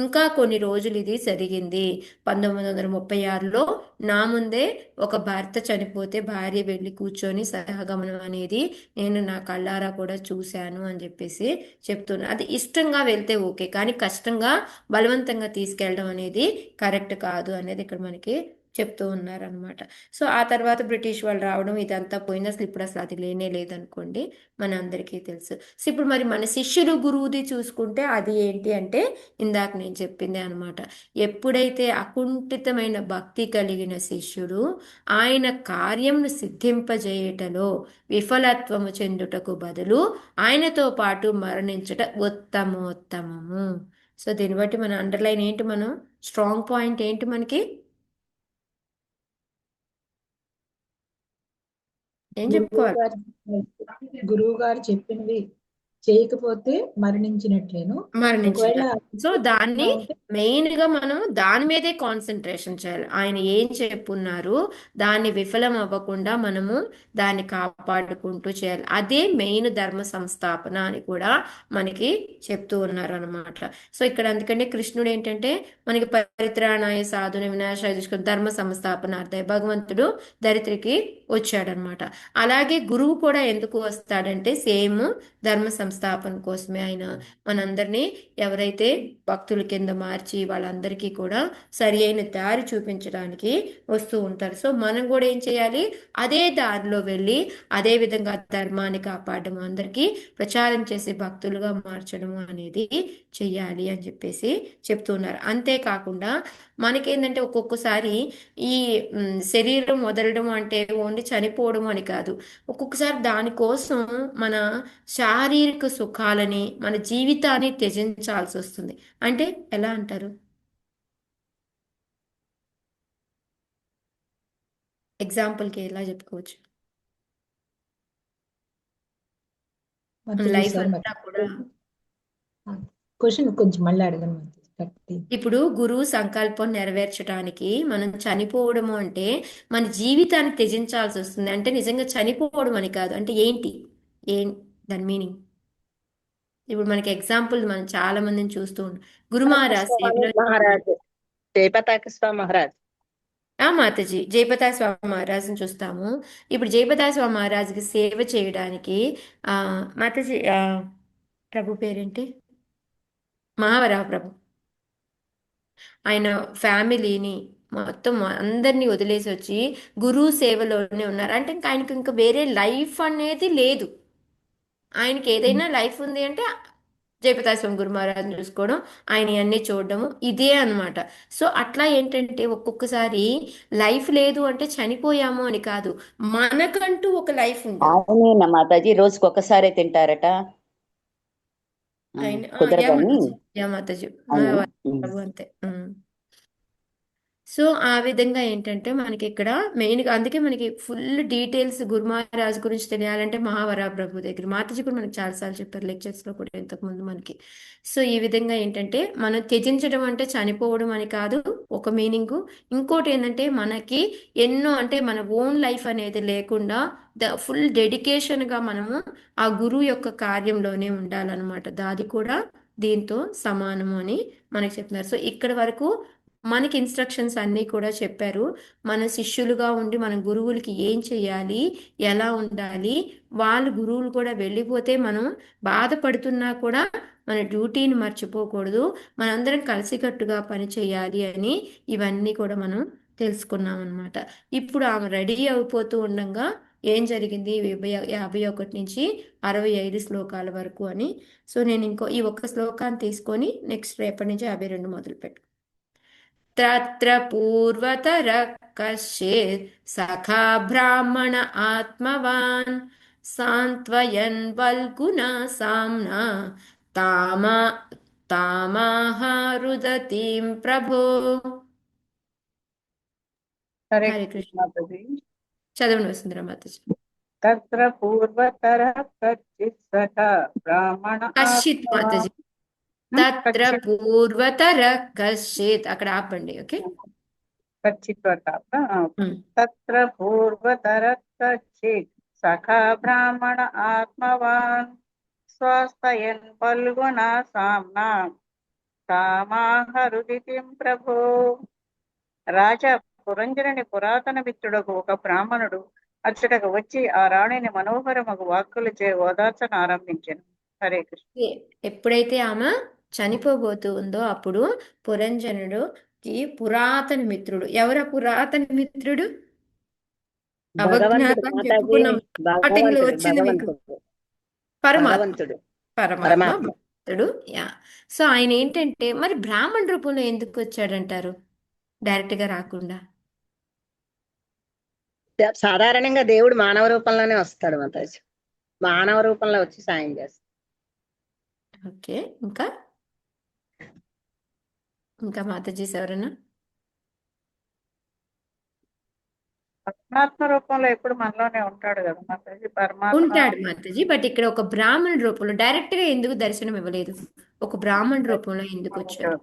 ఇంకా కొన్ని రోజులు ఇది జరిగింది. 1936లో నా ముందే ఒక భర్త చనిపోతే భార్య వెళ్ళి కూర్చొని సహగమనం అనేది నేను నా కళ్ళారా కూడా చూశాను అని చెప్పేసి చెప్తున్నా. అది ఇష్టంగా వెళ్తే ఓకే, కానీ కష్టంగా బలవంతంగా తీసుకెళ్ళడం అనేది కరెక్ట్ కాదు అనేది ఇక్కడ మనకి చెప్తూ ఉన్నారనమాట. సో ఆ తర్వాత బ్రిటిష్ వాళ్ళు రావడం ఇదంతా పోయింది. అసలు ఇప్పుడు అసలు అది లేనే లేదనుకోండి, మన అందరికీ తెలుసు. సో ఇప్పుడు మరి మన శిష్యులు గురువుది చూసుకుంటే అది ఏంటి అంటే ఇందాక నేను చెప్పిందే అనమాట. ఎప్పుడైతే అకుంఠితమైన భక్తి కలిగిన శిష్యుడు ఆయన కార్యంను సిద్ధింపజేయుటలో విఫలత్వము చెందుటకు బదులు ఆయనతో పాటు మరణించుట ఉత్తమోత్తమము. సో దీన్ని బట్టి మన అండర్లైన్ ఏంటి, మనం స్ట్రాంగ్ పాయింట్ ఏంటి మనకి ఏం చెప్పుకోవాలి? గురువు గారు చెప్పినవి చేయకపోతే మరణించినట్లేను. మరణించిన ఒకవేళ సో దాన్ని ఉంటే మెయిన్ గా మనం దాని మీదే కాన్సన్ట్రేషన్ చేయాలి. ఆయన ఏం చెప్పున్నారు దాన్ని విఫలం అవ్వకుండా మనము దాన్ని కాపాడుకుంటూ చేయాలి. అదే మెయిన్ ధర్మ సంస్థాపన అని కూడా మనకి చెప్తూ ఉన్నారు అనమాట. సో ఇక్కడ అందుకని కృష్ణుడు ఏంటంటే మనకి పరిత్రాణాయ సాధున వినాశాయ దుష్కృతం ధర్మ సంస్థాపనార్థాయ భగవంతుడు దరిద్రికి వచ్చాడనమాట. అలాగే గురువు కూడా ఎందుకు వస్తాడంటే సేమ్ ధర్మ సంస్థాపన కోసమే. ఆయన మనందరినీ ఎవరైతే భక్తుల కింద మార్చి వాళ్ళందరికీ కూడా సరి అయిన దారి చూపించడానికి వస్తూ ఉంటారు. సో మనం కూడా ఏం చేయాలి, అదే దారిలో వెళ్ళి అదే విధంగా ధర్మాన్ని కాపాడడం, అందరికీ ప్రచారం చేసి భక్తులుగా మార్చడం అనేది చెయ్యాలి అని చెప్పేసి చెప్తున్నారు. అంతేకాకుండా మనకేంటంటే ఒక్కొక్కసారి ఈ శరీరం వదలడం అంటే ఓన్లీ చనిపోవడం అని కాదు. ఒక్కొక్కసారి దానికోసం మన శారీరక సుఖాలని మన జీవితాన్ని త్యజించాల్సి వస్తుంది. అంటే ఎలా అంటారు? ఎగ్జాంపుల్కి ఎలా చెప్పుకోవచ్చు? మన లైఫ్ అంతా కూడా క్వశ్చన్ కొంచెం మళ్ళీ అడగను. ఇప్పుడు గురువు సంకల్పం నెరవేర్చడానికి మనం చనిపోవడము అంటే మన జీవితాన్ని త్యజించాల్సి వస్తుంది. అంటే నిజంగా చనిపోవడం అని కాదు. అంటే ఏంటి దాని మీనింగ్? ఇప్పుడు మనకి ఎగ్జాంపుల్ మనం చాలా మందిని చూస్తూ ఉంటాం. గురు మహారాజ్ జయపతాక స్వామి మహారాజ్ మాతాజీ జయపతాక స్వామి మహారాజ్ని చూస్తాము. ఇప్పుడు జయపతాక స్వామి మహారాజ్కి సేవ చేయడానికి మాతాజీ ప్రభు పేరేంటి? మహావరాహ ప్రభు. ఆయన ఫ్యామిలీని మొత్తం అందరినీ వదిలేసి వచ్చి గురువు సేవలోనే ఉన్నారు. అంటే ఇంకా ఆయనకి ఇంకా వేరే లైఫ్ అనేది లేదు. ఆయనకి ఏదైనా లైఫ్ ఉంది అంటే జయపతాక స్వామి గురు మహారాజ్ని చూసుకోవడం, ఆయన అన్ని చూడడము, ఇదే అనమాట. సో అట్లా ఏంటంటే ఒక్కొక్కసారి లైఫ్ లేదు అంటే చనిపోయాము అని కాదు, మనకంటూ ఒక లైఫ్ ఉంది. అవునేనా మాతాజీ, రోజుకి ఒక్కసారే తింటారట. ఆయన కుదరదని యా మాతాజీ అవునా? ప్రభు అంతే. సో ఆ విధంగా ఏంటంటే మనకి ఇక్కడ మెయిన్గా అందుకే మనకి ఫుల్ డీటెయిల్స్ గురు మహారాజ్ గురించి తెలియాలంటే మహావరా ప్రభు దగ్గర మాతాజీ కూడా మనకి చాలాసార్లు చెప్పారు లెక్చర్స్లో కూడా ఇంతకుముందు మనకి. సో ఈ విధంగా ఏంటంటే మనం త్యజించడం అంటే చనిపోవడం అని కాదు ఒక మీనింగు. ఇంకోటి ఏంటంటే మనకి ఎన్నో అంటే మన ఓన్ లైఫ్ అనేది లేకుండా ఫుల్ డెడికేషన్గా మనము ఆ గురువు యొక్క కార్యంలోనే ఉండాలన్నమాట. దాది కూడా దీంతో సమానము అని మనకి చెప్తున్నారు. సో ఇక్కడ వరకు మనకి ఇన్స్ట్రక్షన్స్ అన్నీ కూడా చెప్పారు. మన శిష్యులుగా ఉండి మన గురువులకి ఏం చేయాలి, ఎలా ఉండాలి, వాళ్ళు గురువులు కూడా వెళ్ళిపోతే మనం బాధపడుతున్నా కూడా మన డ్యూటీని మర్చిపోకూడదు, మనందరం కలిసికట్టుగా పని చేయాలి అని ఇవన్నీ కూడా మనం తెలుసుకున్నాం అనమాట. ఇప్పుడు ఆమె రెడీ అయిపోతూ ఉండగా ఏం జరిగింది 51 నుంచి 65 శ్లోకాల వరకు అని. సో నేను ఈ ఒక్క శ్లోకాన్ని తీసుకొని నెక్స్ట్ రేపటి నుంచి 52 మొదలుపెట్టు. తత్ర పూర్వతర కశ్చిత్ సఖా బ్రాహ్మణ ఆత్మవాన్ సాంత్వయన్ వల్గునా సామ్నా తామాహారుదతీం ప్రభో. హరే హరే కృష్ణ. మాతాజీ. చదవండి వసుంధరా మాతాజీ. తత్ర పూర్వతర కచ్చిత్ సఖా బ్రాహ్మణ కశ్చిత్ మాతాజీ. తత్ర పూర్వతర కశ్చిత్ అక్కడ ఆపండి. ఓకే, పచ్చిప్రతాప ఉమ్. తత్ర పూర్వతరచిత్ సఖా బ్రాహ్మణ ఆత్మవాన్ స్వస్తయన్ పల్గుణ సామ్నా కామాహరుదితిం ప్రభో. రాజా పురంజరుని పురాతన మిత్రుడకు ఒక బ్రాహ్మణుడు అచ్చటకు వచ్చి ఆ రాణిని మనోహరమగు వాక్కులచే ఓదార్చన ఆరంభించెను. హరే కృష్ణ. ఎప్పుడైతే ఆమె చనిపోబోతూ ఉందో అప్పుడు పురంజనుడుకి పురాతన మిత్రుడు, ఎవరు పురాతన మిత్రుడు? భగవంతుడు అవజ్ఞాత అని మాతాజీ, చెప్పుకున్నాం, స్టార్టింగ్ లో భగవంతుడు వచ్చింది మీకు. భగవంతుడు పరమాత్మ, భగవంతుడు పరమాత్మ పరమాత్మ. భక్తుడు. యా. సో ఆయన ఏంటంటే మరి బ్రాహ్మణ రూపంలో ఎందుకు వచ్చాడంటారు డైరెక్ట్ గా రాకుండా? సాధారణంగా దేవుడు మానవ రూపంలోనే వస్తాడు మాతాజీ. మానవ రూపంలో వచ్చి సాయం చేస్తాడు. ఓకే, ఇంకా ఇంకా మాతాజీస్ ఎవరైనా? పరమాత్మ రూపంలో ఎప్పుడు మనలోనే ఉంటాడు కదా మాతాజీ. పరమాత్మ ఉంటాడు మాతాజీ, బట్ ఇక్కడ ఒక బ్రాహ్మణ రూపంలో డైరెక్ట్ గా ఎందుకు దర్శనం ఇవ్వలేదు? ఒక బ్రాహ్మణ రూపంలో ఎందుకు వచ్చాడు?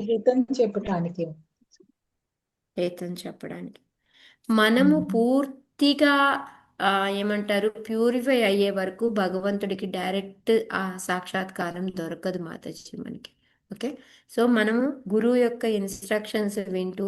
హితం చెప్పటానికి. ఏతని చెప్పడానికి మనము పూర్తిగా ఏమంటారు, ప్యూరిఫై అయ్యే వరకు భగవంతుడికి డైరెక్ట్ ఆ సాక్షాత్కారం దొరకదు మాతాజీ మనకి. ఓకే, సో మనము గురువు యొక్క ఇన్స్ట్రక్షన్స్ వింటూ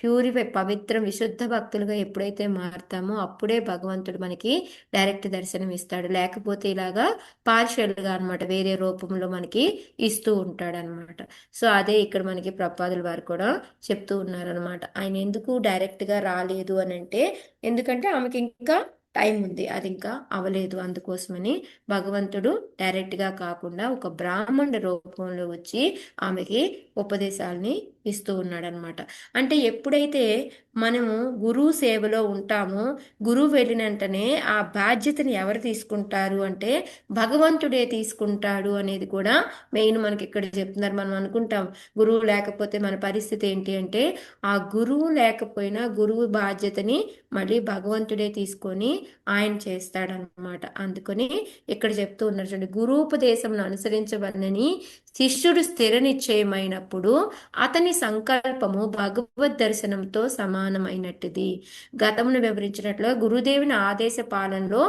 ప్యూరిఫై, పవిత్ర విశుద్ధ భక్తులుగా ఎప్పుడైతే మారుతామో అప్పుడే భగవంతుడు మనకి డైరెక్ట్ దర్శనం ఇస్తాడు. లేకపోతే ఇలాగా పార్షియల్గా అనమాట, వేరే రూపంలో మనకి ఇస్తూ ఉంటాడు అనమాట. సో అదే ఇక్కడ మనకి ప్రపాదుల వారు కూడా చెప్తూ ఉన్నారనమాట. ఆయన ఎందుకు డైరెక్ట్గా రాలేదు అని అంటే, ఎందుకంటే ఆమెకి ఇంకా టైం ఉంది, అది ఇంకా అవలేదు. అందుకోసమని భగవంతుడు డైరెక్ట్గా కాకుండా ఒక బ్రాహ్మణ రూపంలో వచ్చి ఆమెకి ఉపదేశాలని ఇస్తూ ఉన్నాడు అనమాట. అంటే ఎప్పుడైతే మనము గురువు సేవలో ఉంటామో, గురువు వెళ్ళిన వెంటనే ఆ బాధ్యతని ఎవరు తీసుకుంటారు అంటే భగవంతుడే తీసుకుంటాడు అనేది కూడా మెయిన్ మనకి ఇక్కడ చెప్తున్నారు. మనం అనుకుంటాం గురువు లేకపోతే మన పరిస్థితి ఏంటి అంటే, ఆ గురువు లేకపోయినా గురువు బాధ్యతని మళ్ళీ భగవంతుడే తీసుకొని ఆయన చేస్తాడనమాట. అందుకని ఇక్కడ చెప్తూ ఉన్నారు చూడండి, గురూపదేశం అనుసరించవలనని శిష్యుడు స్థిర నిశ్చయమైనప్పుడు అతని సంకల్పము భగవద్ దర్శనంతో సమానమైనట్టుది. గతమును వివరించినట్లుగా గురుదేవుని ఆదేశ పాలనలో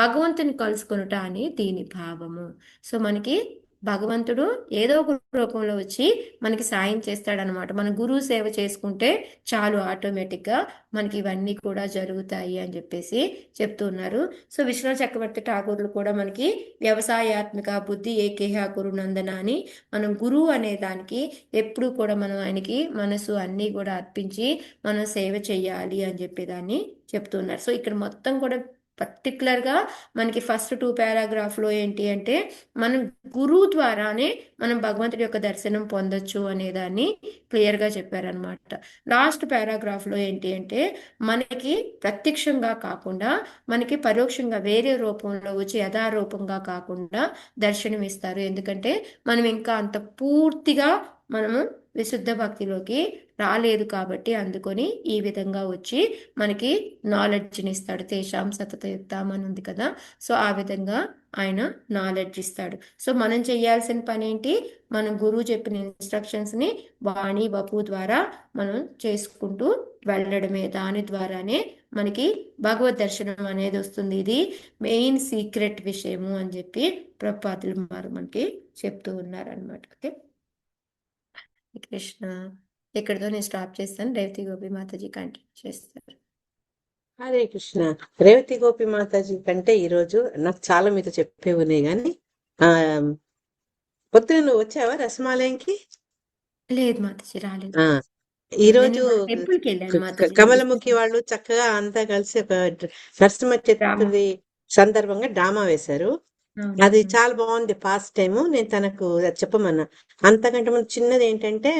భగవంతుని కలుసుకొనుట అని దీని భావము. సో మనకి భగవంతుడు ఏదో ఒక రూపంలో వచ్చి మనకి సాయం చేస్తాడనమాట. మన గురువు సేవ చేసుకుంటే చాలు, ఆటోమేటిక్గా మనకి ఇవన్నీ కూడా జరుగుతాయి అని చెప్పేసి చెప్తున్నారు. సో విశ్వనాథ చక్రవర్తి ఠాగూర్లు కూడా మనకి వ్యవసాయాత్మిక బుద్ధి ఏకేహ గురునందన అని, మనం గురువు అనే దానికి ఎప్పుడు కూడా మనం ఆయనకి మనసు అన్నీ కూడా అర్పించి మనం సేవ చేయాలి అని చెప్పేదాన్ని చెప్తున్నారు. సో ఇక్కడ మొత్తం కూడా పర్టికులర్గా మనకి ఫస్ట్ 2 పారాగ్రాఫ్లో ఏంటి అంటే, మనం గురువు ద్వారానే మనం భగవంతుడి యొక్క దర్శనం పొందొచ్చు అనేదాన్ని క్లియర్గా చెప్పారనమాట. లాస్ట్ పారాగ్రాఫ్లో ఏంటి అంటే, మనకి ప్రత్యక్షంగా కాకుండా మనకి పరోక్షంగా వేరే రూపంలో వచ్చి యథారూపంగా కాకుండా దర్శనం ఇస్తారు. ఎందుకంటే మనం ఇంకా అంత పూర్తిగా మనము విశుద్ధ భక్తిలోకి రాలేదు కాబట్టి, అందుకొని ఈ విధంగా వచ్చి మనకి నాలెడ్జ్ని ఇస్తాడు. తేషాం సతతయుక్తాం అని ఉంది కదా, సో ఆ విధంగా ఆయన నాలెడ్జ్ ఇస్తాడు. సో మనం చేయాల్సిన పని ఏంటి, మనం గురువు చెప్పిన ఇన్స్ట్రక్షన్స్ని వాణి వపు ద్వారా మనం చేసుకుంటూ వెళ్ళడమే. దాని ద్వారానే మనకి భగవద్ దర్శనం అనేది వస్తుంది. ఇది మెయిన్ సీక్రెట్ విషయము అని చెప్పి ప్రపాదులు వారు మనకి చెప్తూ ఉన్నారనమాట. ఓకే కృష్ణ, ఎక్కడితో నేను స్టాప్ చేస్తాను. రేవతి గోపి మాతాజీ కంటిన్యూ చేస్తారు. హరే కృష్ణ. రేవతి గోపి మాతాజీ కంటే ఈరోజు నాకు చాలా మీతో చెప్పే ఉన్నాయి కానీ, పొద్దున నువ్వు వచ్చావా రసమాలయంకి? లేదు మాతాజీ, రాలేదు. ఈరోజు టెంపుల్కి వెళ్ళాను మాతాజీ. కమలముఖి వాళ్ళు చక్కగా అంతా కలిసి ఒక నరసింహ చతుర్థి సందర్భంగా డ్రామా వేశారు. అది చాలా బాగుంది. పాస్ట్ టైము నేను తనకు చెప్పమన్నా. అంతకంటే ముందు చిన్నది ఏంటంటే,